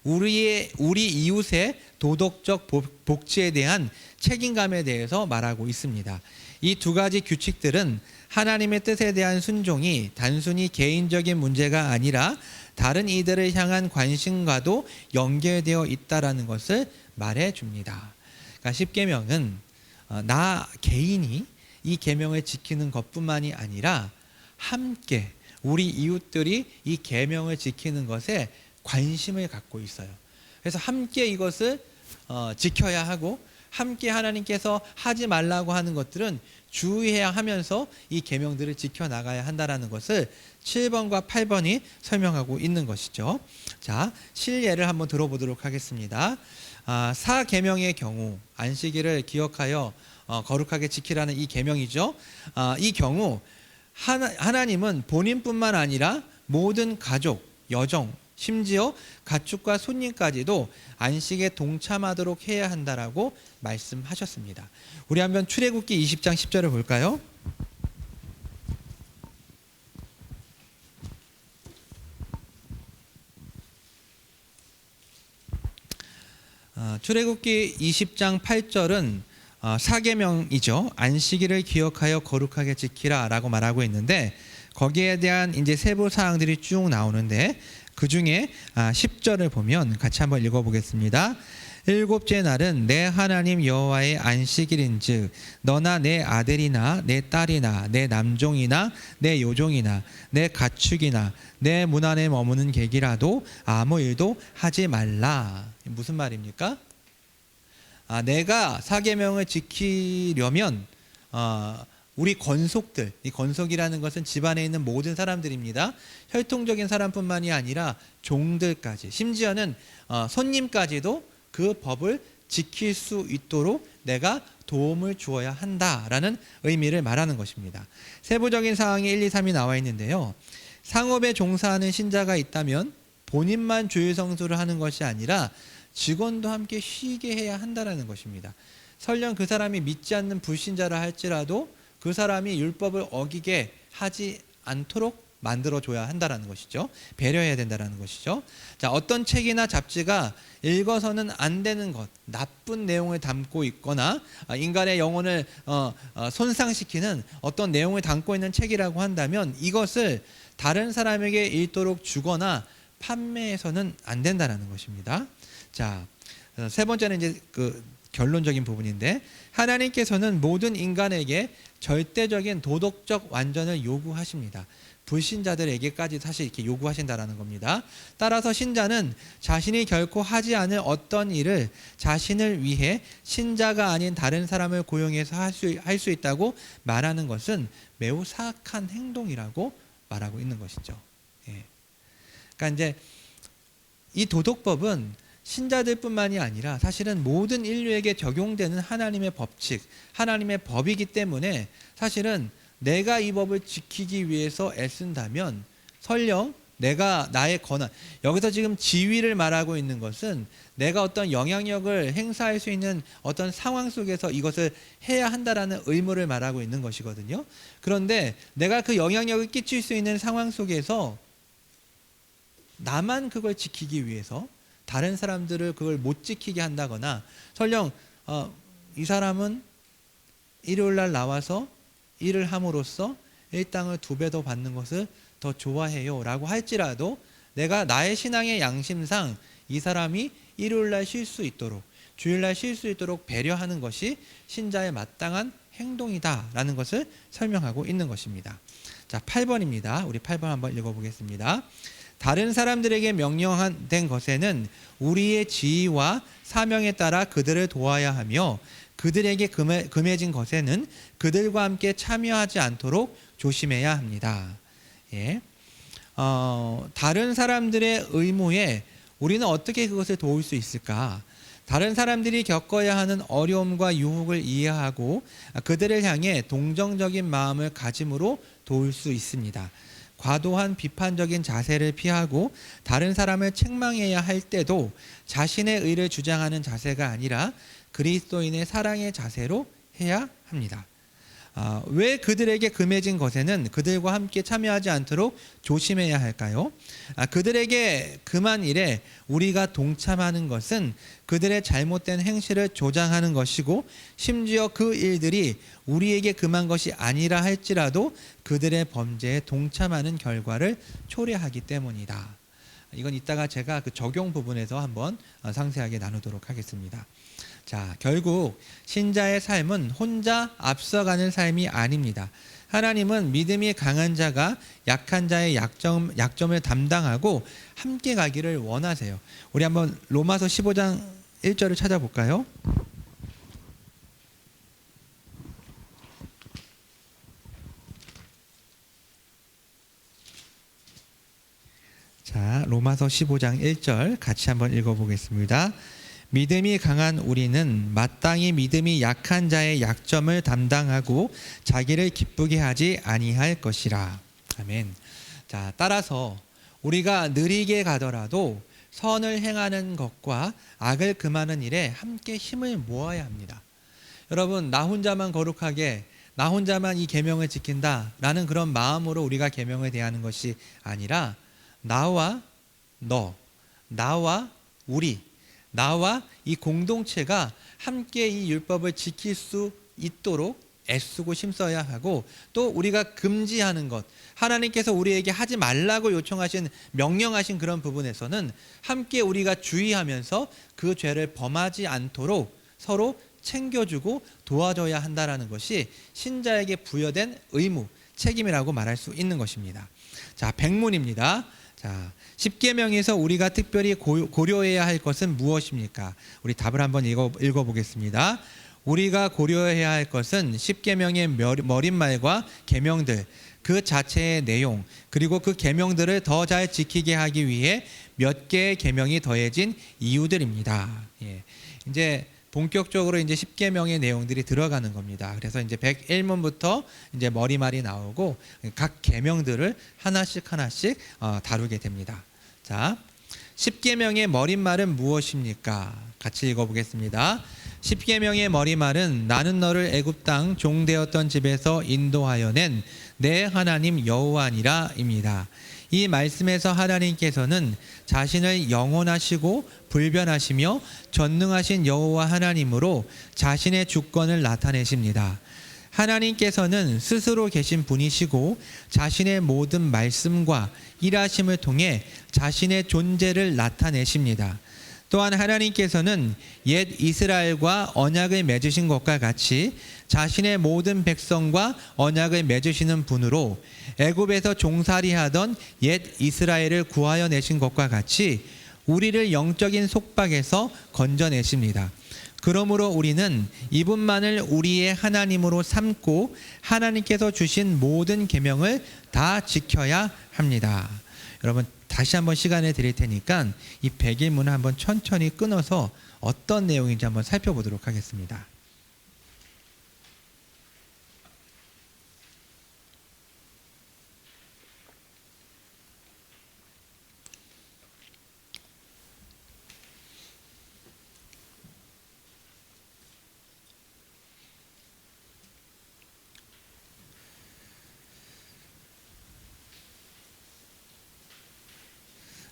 S1: 우리 이웃의 도덕적 복지에 대한 책임감에 대해서 말하고 있습니다. 이 두 가지 규칙들은 하나님의 뜻에 대한 순종이 단순히 개인적인 문제가 아니라 다른 이들을 향한 관심과도 연결되어 있다라는 것을 말해 줍니다. 그러니까 십계명은 나 개인이 이 계명을 지키는 것뿐만이 아니라 함께 우리 이웃들이 이 계명을 지키는 것에 관심을 갖고 있어요. 그래서 함께 이것을 지켜야 하고 함께 하나님께서 하지 말라고 하는 것들은 주의해야 하면서 이 계명들을 지켜나가야 한다는 것을 7번과 8번이 설명하고 있는 것이죠. 자, 실예를 한번 들어보도록 하겠습니다. 사계명의 경우 안식일을 기억하여 거룩하게 지키라는 이 계명이죠. 이 경우 하나님은 본인뿐만 아니라 모든 가족, 여종, 심지어 가축과 손님까지도 안식에 동참하도록 해야 한다라고 말씀하셨습니다. 우리 한번 출애굽기 20장 10절을 볼까요? 출애굽기 20장 8절은 사계명이죠. 안식일을 기억하여 거룩하게 지키라라고 말하고 있는데 거기에 대한 이제 세부 사항들이 쭉 나오는데 그 중에 10절을 보면 같이 한번 읽어보겠습니다. 일곱째 날은 내 하나님 여호와의 안식일인즉 너나 내 아들이나 내 딸이나 내 남종이나 내 여종이나 내 가축이나 내 문 안에 머무는 객이라도 아무 일도 하지 말라. 무슨 말입니까? 내가 사계명을 지키려면 우리 권속들, 이 권속이라는 것은 집안에 있는 모든 사람들입니다. 혈통적인 사람뿐만이 아니라 종들까지, 심지어는 손님까지도 그 법을 지킬 수 있도록 내가 도움을 주어야 한다라는 의미를 말하는 것입니다. 세부적인 사항이 1, 2, 3이 나와 있는데요. 상업에 종사하는 신자가 있다면 본인만 주일 성수를 하는 것이 아니라 직원도 함께 쉬게 해야 한다는 것입니다. 설령 그 사람이 믿지 않는 불신자라 할지라도 그 사람이 율법을 어기게 하지 않도록 만들어줘야 한다는 것이죠. 배려해야 된다는 것이죠. 자, 어떤 책이나 잡지가 읽어서는 안 되는 것, 나쁜 내용을 담고 있거나 인간의 영혼을 손상시키는 어떤 내용을 담고 있는 책이라고 한다면 이것을 다른 사람에게 읽도록 주거나 판매해서는 안 된다는 것입니다. 자, 세 번째는 이제 그 결론적인 부분인데 하나님께서는 모든 인간에게 절대적인 도덕적 완전을 요구하십니다. 불신자들에게까지 사실 이렇게 요구하신다라는 겁니다. 따라서 신자는 자신이 결코 하지 않을 어떤 일을 자신을 위해 신자가 아닌 다른 사람을 고용해서 할 수 있다고 말하는 것은 매우 사악한 행동이라고 말하고 있는 것이죠. 예. 그러니까 이제 이 도덕법은 신자들뿐만이 아니라 사실은 모든 인류에게 적용되는 하나님의 법칙, 하나님의 법이기 때문에 사실은 내가 이 법을 지키기 위해서 애쓴다면 설령 내가 나의 권한, 여기서 지금 지위를 말하고 있는 것은 내가 어떤 영향력을 행사할 수 있는 어떤 상황 속에서 이것을 해야 한다라는 의무를 말하고 있는 것이거든요. 그런데 내가 그 영향력을 끼칠 수 있는 상황 속에서 나만 그걸 지키기 위해서 다른 사람들을 그걸 못 지키게 한다거나 설령 이 사람은 일요일날 나와서 일을 함으로써 일당을 2배 더 받는 것을 더 좋아해요 라고 할지라도 내가 나의 신앙의 양심상 이 사람이 일요일날 쉴 수 있도록 주일날 쉴 수 있도록 배려하는 것이 신자의 마땅한 행동이다 라는 것을 설명하고 있는 것입니다. 자, 8번입니다. 우리 8번 한번 읽어보겠습니다. 다른 사람들에게 명령된 것에는 우리의 지위와 사명에 따라 그들을 도와야 하며 그들에게 금해진 것에는 그들과 함께 참여하지 않도록 조심해야 합니다. 예. 다른 사람들의 의무에 우리는 어떻게 그것을 도울 수 있을까? 다른 사람들이 겪어야 하는 어려움과 유혹을 이해하고 그들을 향해 동정적인 마음을 가짐으로 도울 수 있습니다. 과도한 비판적인 자세를 피하고 다른 사람을 책망해야 할 때도 자신의 의를 주장하는 자세가 아니라 그리스도인의 사랑의 자세로 해야 합니다. 왜 그들에게 금해진 것에는 그들과 함께 참여하지 않도록 조심해야 할까요? 그들에게 금한 일에 우리가 동참하는 것은 그들의 잘못된 행실을 조장하는 것이고, 심지어 그 일들이 우리에게 금한 것이 아니라 할지라도 그들의 범죄에 동참하는 결과를 초래하기 때문이다. 이건 이따가 제가 그 적용 부분에서 한번 상세하게 나누도록 하겠습니다. 자, 결국 신자의 삶은 혼자 앞서가는 삶이 아닙니다. 하나님은 믿음이 강한 자가 약한 자의 약점을 담당하고 함께 가기를 원하세요. 우리 한번 로마서 15장 1절을 찾아볼까요? 자, 로마서 15장 1절 같이 한번 읽어보겠습니다. 믿음이 강한 우리는 마땅히 믿음이 약한 자의 약점을 담당하고 자기를 기쁘게 하지 아니할 것이라. 아멘. 자, 따라서 우리가 느리게 가더라도 선을 행하는 것과 악을 금하는 일에 함께 힘을 모아야 합니다. 여러분, 나 혼자만 거룩하게, 나 혼자만 이 계명을 지킨다라는 그런 마음으로 우리가 계명을 대하는 것이 아니라 나와 너, 나와 우리, 나와 이 공동체가 함께 이 율법을 지킬 수 있도록 애쓰고 힘써야 하고, 또 우리가 금지하는 것, 하나님께서 우리에게 하지 말라고 요청하신, 명령하신 그런 부분에서는 함께 우리가 주의하면서 그 죄를 범하지 않도록 서로 챙겨주고 도와줘야 한다는 것이 신자에게 부여된 의무, 책임이라고 말할 수 있는 것입니다. 자, 백문입니다. 자, 십계명에서 우리가 특별히 고려해야 할 것은 무엇입니까? 우리 답을 한번 읽어보겠습니다. 우리가 고려해야 할 것은 십계명의 머릿말과 계명들, 그 자체의 내용, 그리고 그 계명들을 더 잘 지키게 하기 위해 몇 개의 계명이 더해진 이유들입니다. 예. 이제 본격적으로 이제 십계명의 내용들이 들어가는 겁니다. 그래서 이제 101문부터 이제 머리말이 나오고 각 계명들을 하나씩 다루게 됩니다. 자, 십계명의 머릿말은 무엇입니까? 같이 읽어보겠습니다. 십계명의 머리말은 나는 너를 애굽 땅 종되었던 집에서 인도하여 낸 내 하나님 여호와니라입니다. 이 말씀에서 하나님께서는 자신을 영원하시고 불변하시며 전능하신 여호와 하나님으로 자신의 주권을 나타내십니다. 하나님께서는 스스로 계신 분이시고 자신의 모든 말씀과 일하심을 통해 자신의 존재를 나타내십니다. 또한 하나님께서는 옛 이스라엘과 언약을 맺으신 것과 같이 자신의 모든 백성과 언약을 맺으시는 분으로 애굽에서 종살이하던 옛 이스라엘을 구하여 내신 것과 같이 우리를 영적인 속박에서 건져내십니다. 그러므로 우리는 이분만을 우리의 하나님으로 삼고 하나님께서 주신 모든 계명을 다 지켜야 합니다. 여러분, 다시 한번 시간을 드릴 테니까 이 101문을 한번 천천히 끊어서 어떤 내용인지 한번 살펴보도록 하겠습니다.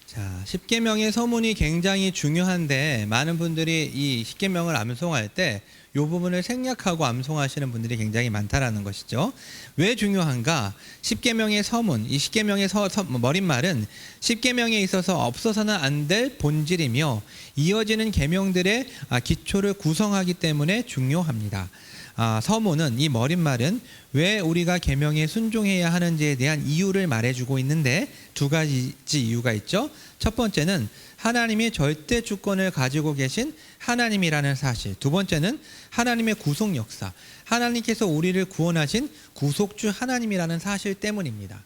S1: 자, 십계명의 서문이 굉장히 중요한데 많은 분들이 이 십계명을 암송할 때 이 부분을 생략하고 암송하시는 분들이 굉장히 많다라는 것이죠. 왜 중요한가? 십계명의 서문, 이 십계명의 머릿말은 십계명에 있어서 없어서는 안 될 본질이며 이어지는 계명들의 기초를 구성하기 때문에 중요합니다. 서문은, 이 머릿말은 왜 우리가 계명에 순종해야 하는지에 대한 이유를 말해주고 있는데 두 가지 이유가 있죠. 첫 번째는 하나님이 절대 주권을 가지고 계신 하나님이라는 사실, 두 번째는 하나님의 구속 역사, 하나님께서 우리를 구원하신 구속주 하나님이라는 사실 때문입니다.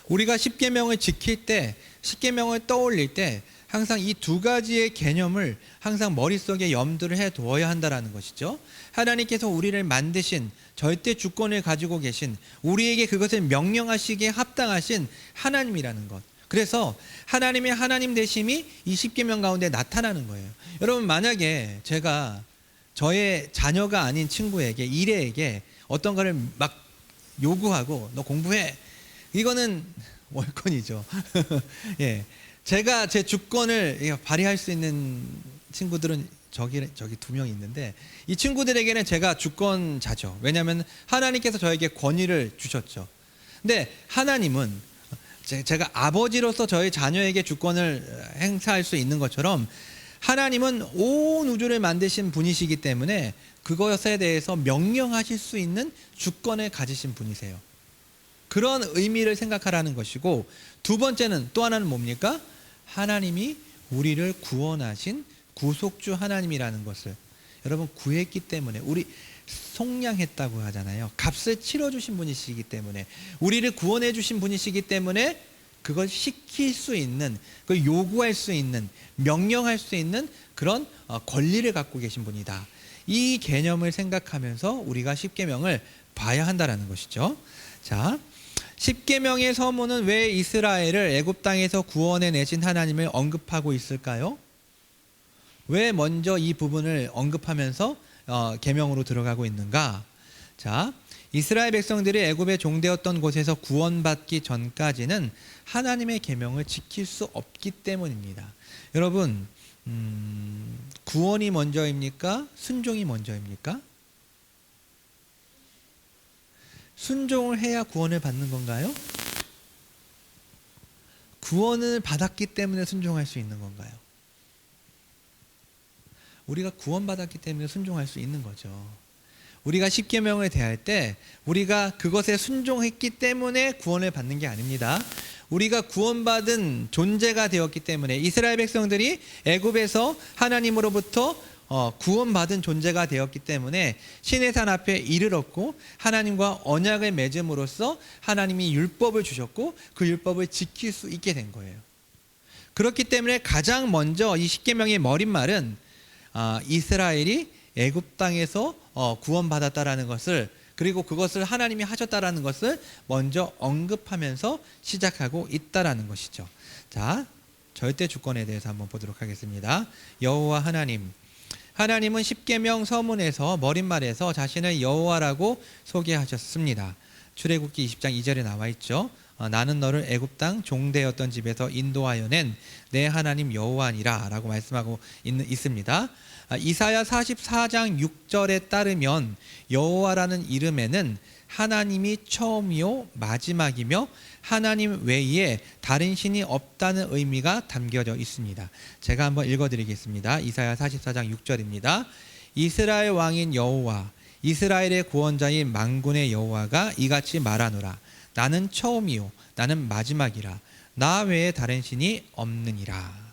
S1: 우리가 십계명을 지킬 때, 십계명을 떠올릴 때 항상 이 두 가지의 개념을 항상 머릿속에 염두를 해 두어야 한다는 것이죠. 하나님께서 우리를 만드신 절대 주권을 가지고 계신, 우리에게 그것을 명령하시기에 합당하신 하나님이라는 것. 그래서 하나님의 하나님 되심이 이 십계명 가운데 나타나는 거예요. 여러분, 만약에 제가 저의 자녀가 아닌 친구에게, 일애에게 어떤 거를 막 요구하고 너 공부해, 이거는 월권이죠. 예, 제가 제 주권을 발휘할 수 있는 친구들은 저기 두 명 있는데, 이 친구들에게는 제가 주권자죠. 왜냐하면 하나님께서 저에게 권위를 주셨죠. 근데 하나님은 제가 아버지로서 저희 자녀에게 주권을 행사할 수 있는 것처럼, 하나님은 온 우주를 만드신 분이시기 때문에 그것에 대해서 명령하실 수 있는 주권을 가지신 분이세요. 그런 의미를 생각하라는 것이고, 두 번째는, 또 하나는 뭡니까? 하나님이 우리를 구원하신 구속주 하나님이라는 것을, 여러분, 구했기 때문에, 우리 속량했다고 하잖아요. 값을 치러주신 분이시기 때문에, 우리를 구원해 주신 분이시기 때문에 그걸 시킬 수 있는, 그걸 요구할 수 있는, 명령할 수 있는 그런 권리를 갖고 계신 분이다. 이 개념을 생각하면서 우리가 십계명을 봐야 한다는 것이죠. 자, 십계명의 서문은 왜 이스라엘을 애굽 땅에서 구원해 내신 하나님을 언급하고 있을까요? 왜 먼저 이 부분을 언급하면서 계명으로 들어가고 있는가? 자, 이스라엘 백성들이 애굽에 종되었던 곳에서 구원받기 전까지는 하나님의 계명을 지킬 수 없기 때문입니다. 여러분, 구원이 먼저입니까? 순종이 먼저입니까? 순종을 해야 구원을 받는 건가요? 구원을 받았기 때문에 순종할 수 있는 건가요? 우리가 구원받았기 때문에 순종할 수 있는 거죠. 우리가 십계명을 대할 때 우리가 그것에 순종했기 때문에 구원을 받는 게 아닙니다. 우리가 구원받은 존재가 되었기 때문에, 이스라엘 백성들이 애굽에서 하나님으로부터 구원받은 존재가 되었기 때문에 신의 산 앞에 이르렀고, 하나님과 언약을 맺음으로써 하나님이 율법을 주셨고 그 율법을 지킬 수 있게 된 거예요. 그렇기 때문에 가장 먼저 이 십계명의 머릿말은 이스라엘이 애굽 땅에서 구원받았다라는 것을, 그리고 그것을 하나님이 하셨다라는 것을 먼저 언급하면서 시작하고 있다라는 것이죠. 자, 절대 주권에 대해서 한번 보도록 하겠습니다. 여호와 하나님, 하나님은 십계명 서문에서 머릿말에서 자신을 여호와라고 소개하셨습니다. 출애굽기 20장 2절에 나와 있죠. 나는 너를 애굽 땅 종되었던 집에서 인도하여 낸 내 하나님 여호와니라 라고 말씀하고 있습니다. 이사야 44장 6절에 따르면 여호와라는 이름에는 하나님이 처음이요 마지막이며 하나님 외에 다른 신이 없다는 의미가 담겨져 있습니다. 제가 한번 읽어드리겠습니다. 이사야 44장 6절입니다. 이스라엘 왕인 여호와, 이스라엘의 구원자인 만군의 여호와가 이같이 말하노라. 나는 처음이요 나는 마지막이라. 나 외에 다른 신이 없느니라.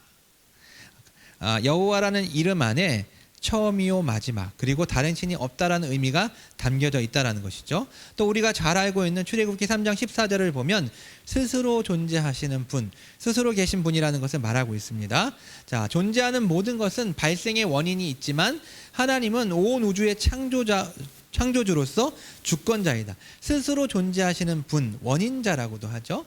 S1: 여호와라는 이름 안에 처음이요 마지막, 그리고 다른 신이 없다라는 의미가 담겨져 있다라는 것이죠. 또 우리가 잘 알고 있는 출애굽기 3장 14절을 보면 스스로 존재하시는 분, 스스로 계신 분이라는 것을 말하고 있습니다. 자, 존재하는 모든 것은 발생의 원인이 있지만 하나님은 온 우주의 창조주로서 주권자이다. 스스로 존재하시는 분, 원인자라고도 하죠.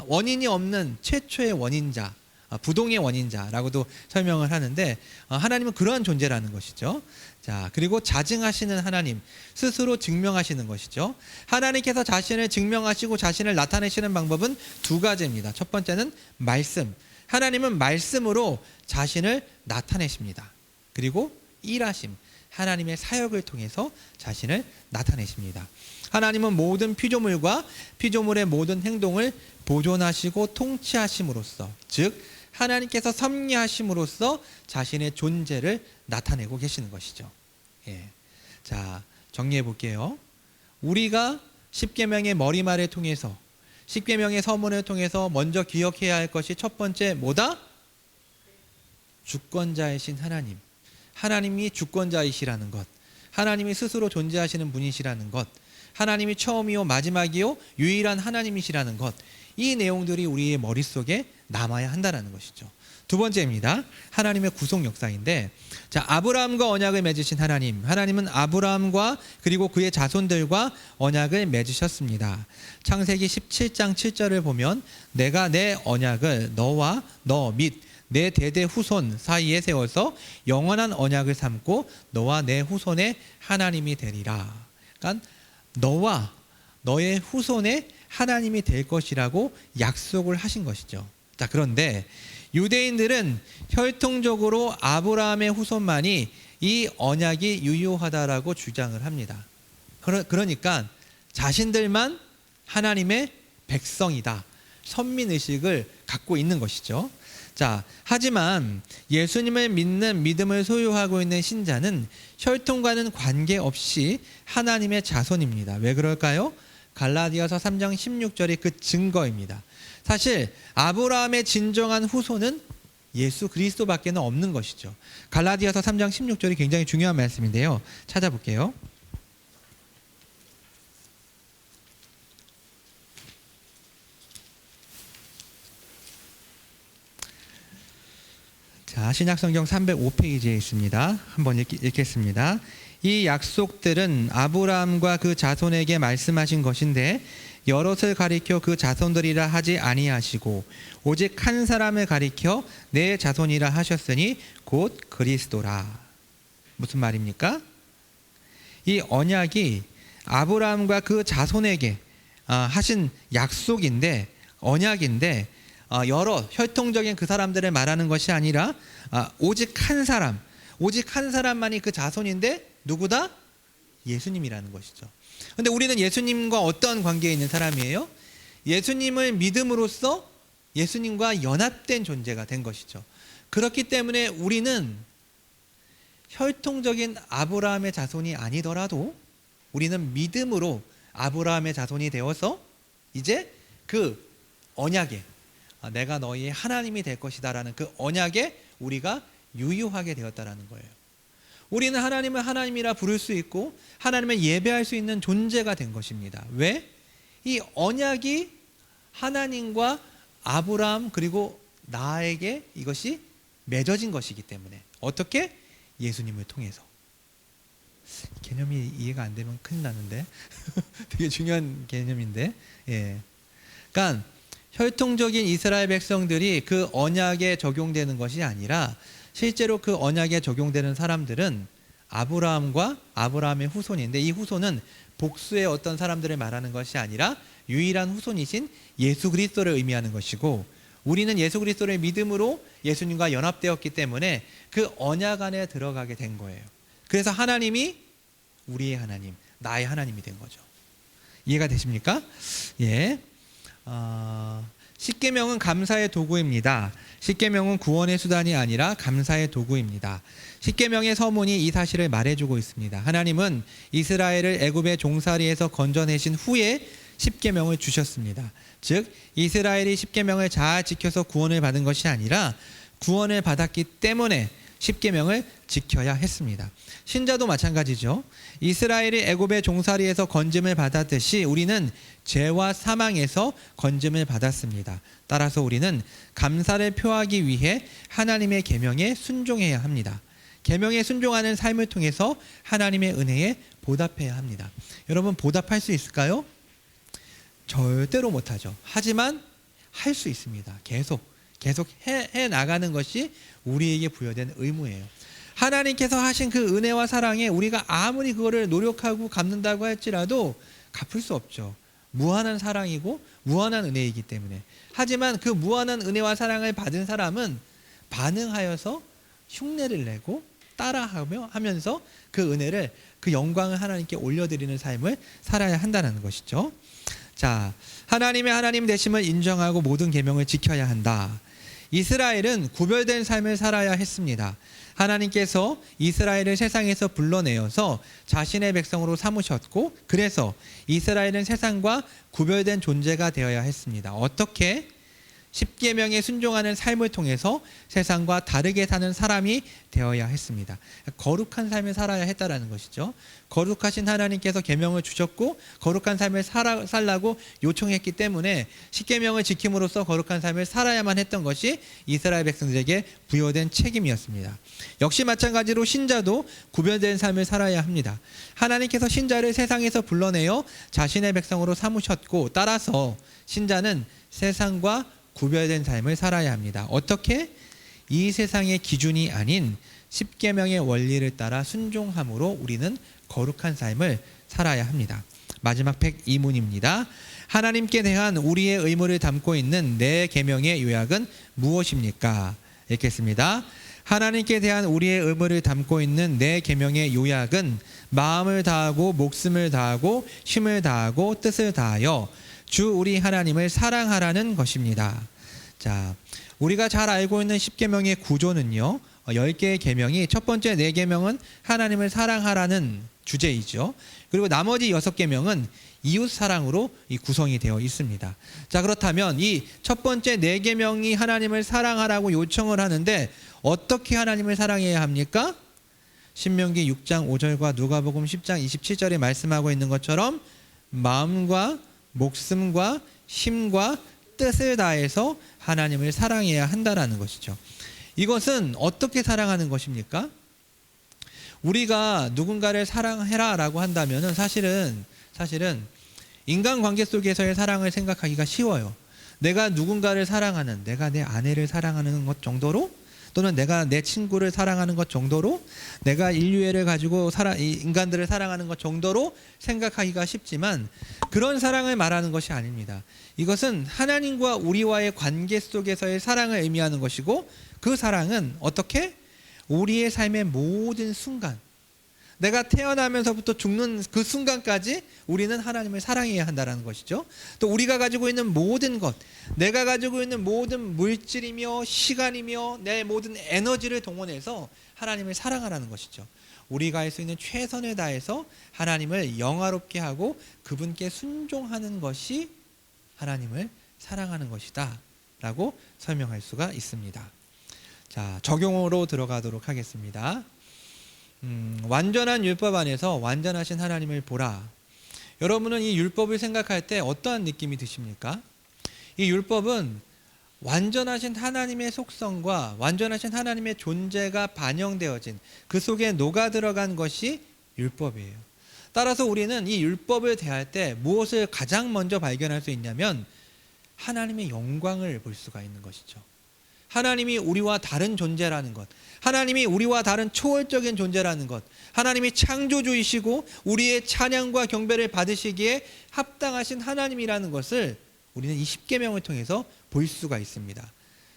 S1: 원인이 없는 최초의 원인자, 부동의 원인자라고도 설명을 하는데, 하나님은 그러한 존재라는 것이죠. 자, 그리고 자증하시는 하나님, 스스로 증명하시는 것이죠. 하나님께서 자신을 증명하시고 자신을 나타내시는 방법은 두 가지입니다. 첫 번째는 말씀. 하나님은 말씀으로 자신을 나타내십니다. 그리고 일하심. 하나님의 사역을 통해서 자신을 나타내십니다. 하나님은 모든 피조물과 피조물의 모든 행동을 보존하시고 통치하심으로써, 즉 하나님께서 섭리하심으로써 자신의 존재를 나타내고 계시는 것이죠. 예. 자, 정리해 볼게요. 우리가 십계명의 머리말을 통해서, 십계명의 서문을 통해서 먼저 기억해야 할 것이 첫 번째 뭐다? 주권자이신 하나님. 하나님이 주권자이시라는 것, 하나님이 스스로 존재하시는 분이시라는 것, 하나님이 처음이요 마지막이요 유일한 하나님이시라는 것, 이 내용들이 우리의 머릿속에 남아야 한다는 것이죠. 두 번째입니다. 하나님의 구속 역사인데, 자, 아브라함과 언약을 맺으신 하나님은 아브라함과 그리고 그의 자손들과 언약을 맺으셨습니다. 창세기 17장 7절을 보면 내가 내 언약을 너와 너 및 내 대대 후손 사이에 세워서 영원한 언약을 삼고 너와 내 후손의 하나님이 되리라. 그러니까 너와 너의 후손의 하나님이 될 것이라고 약속을 하신 것이죠. 자, 그런데 유대인들은 혈통적으로 아브라함의 후손만이 이 언약이 유효하다라고 주장을 합니다. 그러니까 자신들만 하나님의 백성이다, 선민의식을 갖고 있는 것이죠. 자, 하지만 예수님을 믿는 믿음을 소유하고 있는 신자는 혈통과는 관계없이 하나님의 자손입니다. 왜 그럴까요? 갈라디아서 3장 16절이 그 증거입니다. 사실 아브라함의 진정한 후손은 예수 그리스도밖에는 없는 것이죠. 갈라디아서 3장 16절이 굉장히 중요한 말씀인데요. 찾아볼게요. 자, 신약성경 305페이지에 있습니다. 한번 읽겠습니다. 이 약속들은 아브라함과 그 자손에게 말씀하신 것인데 여럿을 가리켜 그 자손들이라 하지 아니하시고 오직 한 사람을 가리켜 내 자손이라 하셨으니 곧 그리스도라. 무슨 말입니까? 이 언약이 아브라함과 그 자손에게 하신 약속인데, 언약인데, 여러 혈통적인 그 사람들을 말하는 것이 아니라 오직 한 사람만이 그 자손인데 누구다? 예수님이라는 것이죠. 그런데 우리는 예수님과 어떤 관계에 있는 사람이에요? 예수님을 믿음으로써 예수님과 연합된 존재가 된 것이죠. 그렇기 때문에 우리는 혈통적인 아브라함의 자손이 아니더라도 우리는 믿음으로 아브라함의 자손이 되어서 이제 그 언약에, 내가 너희의 하나님이 될 것이다라는 그 언약에 우리가 유효하게 되었다라는 거예요. 우리는 하나님을 하나님이라 부를 수 있고 하나님을 예배할 수 있는 존재가 된 것입니다. 왜? 이 언약이 하나님과 아브라함 그리고 나에게 이것이 맺어진 것이기 때문에. 어떻게? 예수님을 통해서. 개념이 이해가 안 되면 큰일 나는데 되게 중요한 개념인데, 예. 그러니까 혈통적인 이스라엘 백성들이 그 언약에 적용되는 것이 아니라 실제로 그 언약에 적용되는 사람들은 아브라함과 아브라함의 후손인데, 이 후손은 복수의 어떤 사람들을 말하는 것이 아니라 유일한 후손이신 예수 그리스도를 의미하는 것이고, 우리는 예수 그리스도를 믿음으로 예수님과 연합되었기 때문에 그 언약 안에 들어가게 된 거예요. 그래서 하나님이 우리의 하나님, 나의 하나님이 된 거죠. 이해가 되십니까? 예. 십계명은 감사의 도구입니다. 십계명은 구원의 수단이 아니라 감사의 도구입니다. 십계명의 서문이 이 사실을 말해주고 있습니다. 하나님은 이스라엘을 애굽의 종살이에서 건져내신 후에 십계명을 주셨습니다. 즉 이스라엘이 십계명을 잘 지켜서 구원을 받은 것이 아니라 구원을 받았기 때문에 십계명을 지켜야 했습니다. 신자도 마찬가지죠. 이스라엘이 애굽의 종살이에서 건짐을 받았듯이 우리는 죄와 사망에서 건짐을 받았습니다. 따라서 우리는 감사를 표하기 위해 하나님의 계명에 순종해야 합니다. 계명에 순종하는 삶을 통해서 하나님의 은혜에 보답해야 합니다. 여러분, 보답할 수 있을까요? 절대로 못하죠. 하지만 할 수 있습니다. 계속 해 나가는 것이 우리에게 부여된 의무예요. 하나님께서 하신 그 은혜와 사랑에 우리가 아무리 그거를 노력하고 갚는다고 할지라도 갚을 수 없죠. 무한한 사랑이고 무한한 은혜이기 때문에. 하지만 그 무한한 은혜와 사랑을 받은 사람은 반응하여서 흉내를 내고 따라하면서 그 은혜를, 그 영광을 하나님께 올려드리는 삶을 살아야 한다는 것이죠. 자, 하나님의 하나님 되심을 인정하고 모든 계명을 지켜야 한다. 이스라엘은 구별된 삶을 살아야 했습니다. 하나님께서 이스라엘을 세상에서 불러내어서 자신의 백성으로 삼으셨고, 그래서 이스라엘은 세상과 구별된 존재가 되어야 했습니다. 어떻게? 십계명에 순종하는 삶을 통해서 세상과 다르게 사는 사람이 되어야 했습니다. 거룩한 삶을 살아야 했다라는 것이죠. 거룩하신 하나님께서 계명을 주셨고 거룩한 삶을 살라고 요청했기 때문에 십계명을 지킴으로써 거룩한 삶을 살아야만 했던 것이 이스라엘 백성들에게 부여된 책임이었습니다. 역시 마찬가지로 신자도 구별된 삶을 살아야 합니다. 하나님께서 신자를 세상에서 불러내어 자신의 백성으로 삼으셨고 따라서 신자는 세상과 구별된 삶을 살아야 합니다. 어떻게? 이 세상의 기준이 아닌 십계명의 원리를 따라 순종함으로 우리는 거룩한 삶을 살아야 합니다. 마지막 102문입니다. 하나님께 대한 우리의 의무를 담고 있는 네 계명의 요약은 무엇입니까? 읽겠습니다. 하나님께 대한 우리의 의무를 담고 있는 네 계명의 요약은 마음을 다하고 목숨을 다하고 힘을 다하고 뜻을 다하여 주 우리 하나님을 사랑하라는 것입니다. 자, 우리가 잘 알고 있는 십계명의 구조는요. 10개의 계명이 첫 번째 4계명은 하나님을 사랑하라는 주제이죠. 그리고 나머지 6계명은 이웃 사랑으로 구성이 되어 있습니다. 자, 그렇다면 이 첫 번째 4계명이 하나님을 사랑하라고 요청을 하는데 어떻게 하나님을 사랑해야 합니까? 신명기 6장 5절과 누가복음 10장 27절에 말씀하고 있는 것처럼 마음과 목숨과 힘과 뜻을 다해서 하나님을 사랑해야 한다라는 것이죠. 이것은 어떻게 사랑하는 것입니까? 우리가 누군가를 사랑해라라고 한다면은 사실은 인간관계 속에서의 사랑을 생각하기가 쉬워요. 내가 누군가를 사랑하는, 내가 내 아내를 사랑하는 것 정도로, 또는 내가 내 친구를 사랑하는 것 정도로, 내가 인류애를 가지고 인간들을 사랑하는 것 정도로 생각하기가 쉽지만 그런 사랑을 말하는 것이 아닙니다. 이것은 하나님과 우리와의 관계 속에서의 사랑을 의미하는 것이고, 그 사랑은 어떻게? 우리의 삶의 모든 순간, 내가 태어나면서부터 죽는 그 순간까지 우리는 하나님을 사랑해야 한다는 것이죠. 또 우리가 가지고 있는 모든 것, 내가 가지고 있는 모든 물질이며 시간이며 내 모든 에너지를 동원해서 하나님을 사랑하라는 것이죠. 우리가 할 수 있는 최선을 다해서 하나님을 영화롭게 하고 그분께 순종하는 것이 하나님을 사랑하는 것이다 라고 설명할 수가 있습니다. 자, 적용으로 들어가도록 하겠습니다. 완전한 율법 안에서 완전하신 하나님을 보라. 여러분은 이 율법을 생각할 때 어떠한 느낌이 드십니까? 이 율법은 완전하신 하나님의 속성과 완전하신 하나님의 존재가 반영되어진 그 속에 녹아 들어간 것이 율법이에요. 따라서 우리는 이 율법을 대할 때 무엇을 가장 먼저 발견할 수 있냐면 하나님의 영광을 볼 수가 있는 것이죠. 하나님이 우리와 다른 존재라는 것, 하나님이 우리와 다른 초월적인 존재라는 것, 하나님이 창조주이시고 우리의 찬양과 경배를 받으시기에 합당하신 하나님이라는 것을 우리는 이 십계명을 통해서 볼 수가 있습니다.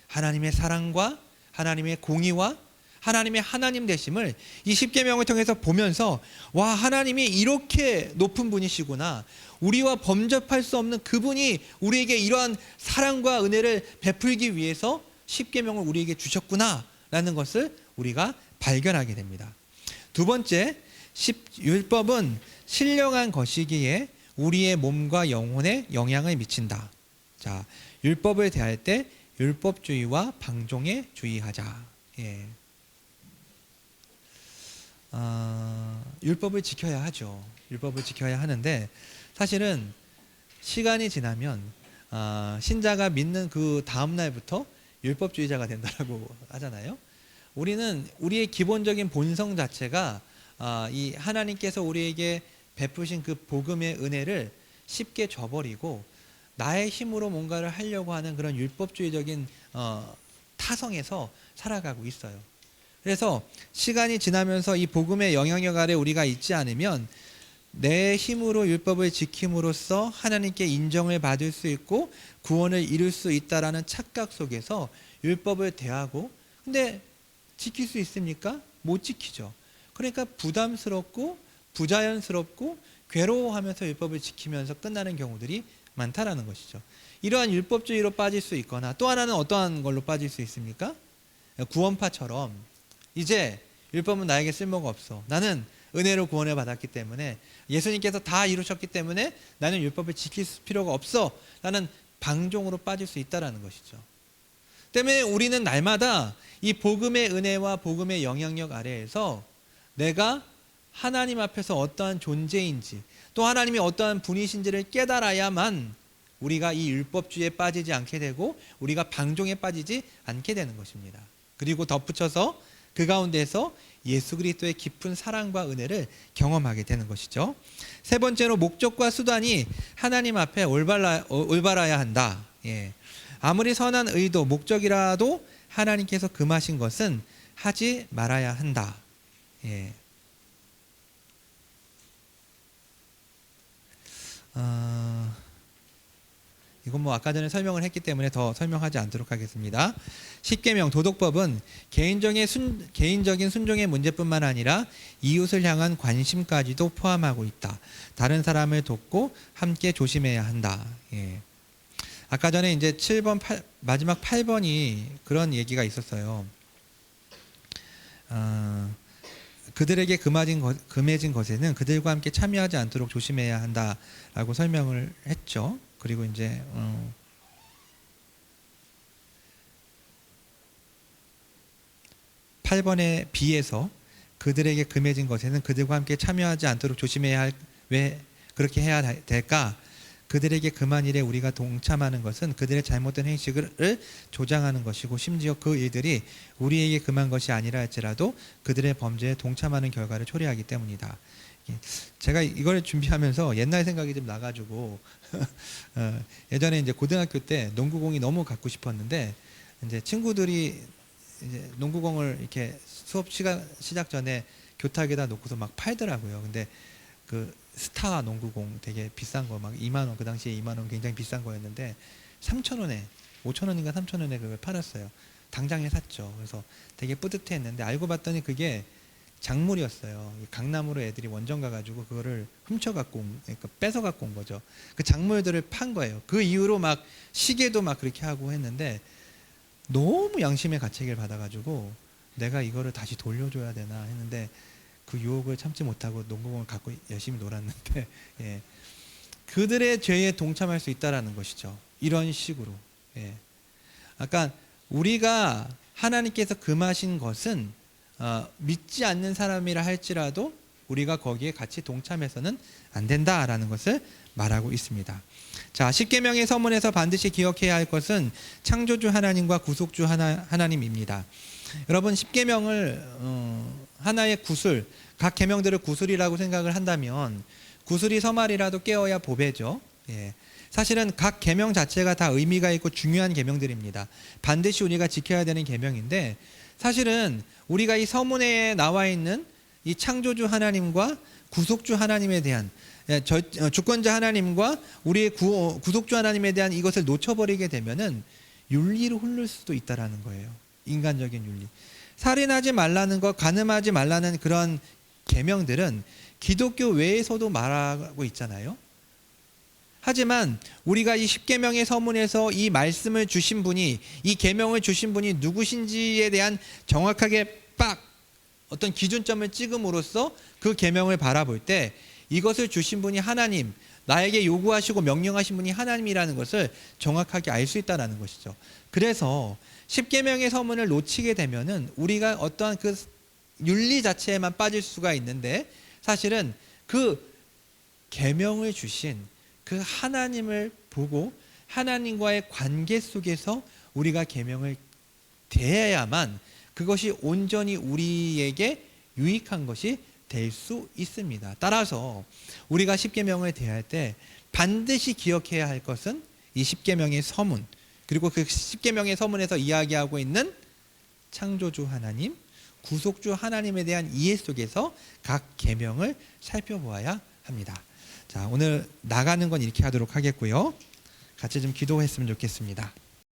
S1: 하나님의 사랑과 하나님의 공의와 하나님의 하나님 되심을 이 십계명을 통해서 보면서, 와, 하나님이 이렇게 높은 분이시구나, 우리와 범접할 수 없는 그분이 우리에게 이러한 사랑과 은혜를 베풀기 위해서 십계명을 우리에게 주셨구나 라는 것을 우리가 발견하게 됩니다. 두 번째, 율법은 신령한 것이기에 우리의 몸과 영혼에 영향을 미친다. 자, 율법을 대할 때 율법주의와 방종에 주의하자. 예. 율법을 지켜야 하죠. 율법을 지켜야 하는데 사실은 시간이 지나면 신자가 믿는 그 다음 날부터 율법주의자가 된다고 하잖아요. 우리는 우리의 기본적인 본성 자체가 이 하나님께서 우리에게 베푸신 그 복음의 은혜를 쉽게 저버리고 나의 힘으로 뭔가를 하려고 하는 그런 율법주의적인 타성에서 살아가고 있어요. 그래서 시간이 지나면서 이 복음의 영향력 아래 우리가 있지 않으면 내 힘으로 율법을 지킴으로써 하나님께 인정을 받을 수 있고 구원을 이룰 수 있다라는 착각 속에서 율법을 대하고, 근데 지킬 수 있습니까? 못 지키죠. 그러니까 부담스럽고 부자연스럽고 괴로워하면서 율법을 지키면서 끝나는 경우들이 많다라는 것이죠. 이러한 율법주의로 빠질 수 있거나, 또 하나는 어떠한 걸로 빠질 수 있습니까? 구원파처럼 이제 율법은 나에게 쓸모가 없어, 나는 은혜로 구원을 받았기 때문에, 예수님께서 다 이루셨기 때문에 나는 율법을 지킬 필요가 없어 라는 방종으로 빠질 수 있다라는 것이죠. 때문에 우리는 날마다 이 복음의 은혜와 복음의 영향력 아래에서 내가 하나님 앞에서 어떠한 존재인지, 또 하나님이 어떠한 분이신지를 깨달아야만 우리가 이 율법주의에 빠지지 않게 되고 우리가 방종에 빠지지 않게 되는 것입니다. 그리고 덧붙여서 그 가운데서 예수 그리스도의 깊은 사랑과 은혜를 경험하게 되는 것이죠. 세 번째로, 목적과 수단이 하나님 앞에 올바라야 한다. 아무리 선한 의도, 목적이라도 하나님께서 금하신 것은 하지 말아야 한다. 이건 아까 전에 설명을 했기 때문에 더 설명하지 않도록 하겠습니다. 십계명, 도덕법은 개인적인 순종의 문제뿐만 아니라 이웃을 향한 관심까지도 포함하고 있다. 다른 사람을 돕고 함께 조심해야 한다. 아까 전에 이제 7번, 마지막 8번이 그런 얘기가 있었어요. 그들에게 금해진 것에는 그들과 함께 참여하지 않도록 조심해야 한다라고 설명을 했죠. 그리고 이제 8번에 B에서 그들에게 금해진 것에는 그들과 함께 참여하지 않도록 조심해야 할, 왜 그렇게 해야 될까? 그들에게 금한 일에 우리가 동참하는 것은 그들의 잘못된 행식을 조장하는 것이고, 심지어 그 일들이 우리에게 금한 것이 아니라 할지라도 그들의 범죄에 동참하는 결과를 초래하기 때문이다. 제가 이걸 준비하면서 옛날 생각이 좀 나가지고 예전에 이제 고등학교 때 농구공이 너무 갖고 싶었는데, 이제 친구들이 이제 농구공을 이렇게 수업 시작 전에 교탁에다 놓고서 막 팔더라고요. 근데 그 스타 농구공 되게 비싼 거, 막 2만 원, 그 당시에 2만 원 굉장히 비싼 거였는데 3,000원에 5,000원인가 3,000원에 그걸 팔았어요. 당장에 샀죠. 그래서 되게 뿌듯해했는데 알고 봤더니 그게 작물이었어요. 강남으로 애들이 원정 가가지고 그거를 훔쳐갖고 그러니까 뺏어갖고 온 거죠. 그 작물들을 판 거예요. 그 이후로 막 시계도 막 그렇게 하고 했는데, 너무 양심의 가책을 받아가지고 내가 이거를 다시 돌려줘야 되나 했는데 그 유혹을 참지 못하고 농구공을 갖고 열심히 놀았는데 그들의 죄에 동참할 수 있다라는 것이죠. 이런 식으로. 아까 우리가 하나님께서 금하신 것은 믿지 않는 사람이라 할지라도 우리가 거기에 같이 동참해서는 안 된다라는 것을 말하고 있습니다. 자, 십계명의 서문에서 반드시 기억해야 할 것은 창조주 하나님과 구속주 하나님입니다. 여러분, 십계명을 하나의 구슬, 각 계명들을 구슬이라고 생각을 한다면 구슬이 서말이라도 깨어야 보배죠. 사실은 각 계명 자체가 다 의미가 있고 중요한 계명들입니다. 반드시 우리가 지켜야 되는 계명인데, 사실은 우리가 이 서문에 나와 있는 이 창조주 하나님과 구속주 하나님에 대한, 주권자 하나님과 우리의 구속주 하나님에 대한 이것을 놓쳐버리게 되면은 윤리로 흐를 수도 있다라는 거예요. 인간적인 윤리. 살인하지 말라는 것, 간음하지 말라는 그런 계명들은 기독교 외에서도 말하고 있잖아요. 하지만 우리가 이 십계명의 서문에서 이 말씀을 주신 분이, 이 계명을 주신 분이 누구신지에 대한 정확하게 빡 어떤 기준점을 찍음으로써 그 계명을 바라볼 때 이것을 주신 분이 하나님, 나에게 요구하시고 명령하신 분이 하나님이라는 것을 정확하게 알 수 있다는 것이죠. 그래서 십계명의 서문을 놓치게 되면은 우리가 어떠한 그 윤리 자체에만 빠질 수가 있는데, 사실은 그 계명을 주신 그 하나님을 보고 하나님과의 관계 속에서 우리가 계명을 대해야만 그것이 온전히 우리에게 유익한 것이 될 수 있습니다. 따라서 우리가 십계명을 대할 때 반드시 기억해야 할 것은 이 십계명의 서문, 그리고 그 십계명의 서문에서 이야기하고 있는 창조주 하나님, 구속주 하나님에 대한 이해 속에서 각 계명을 살펴보아야 합니다. 자, 오늘 나가는 건 이렇게 하도록 하겠고요. 같이 좀 기도했으면 좋겠습니다.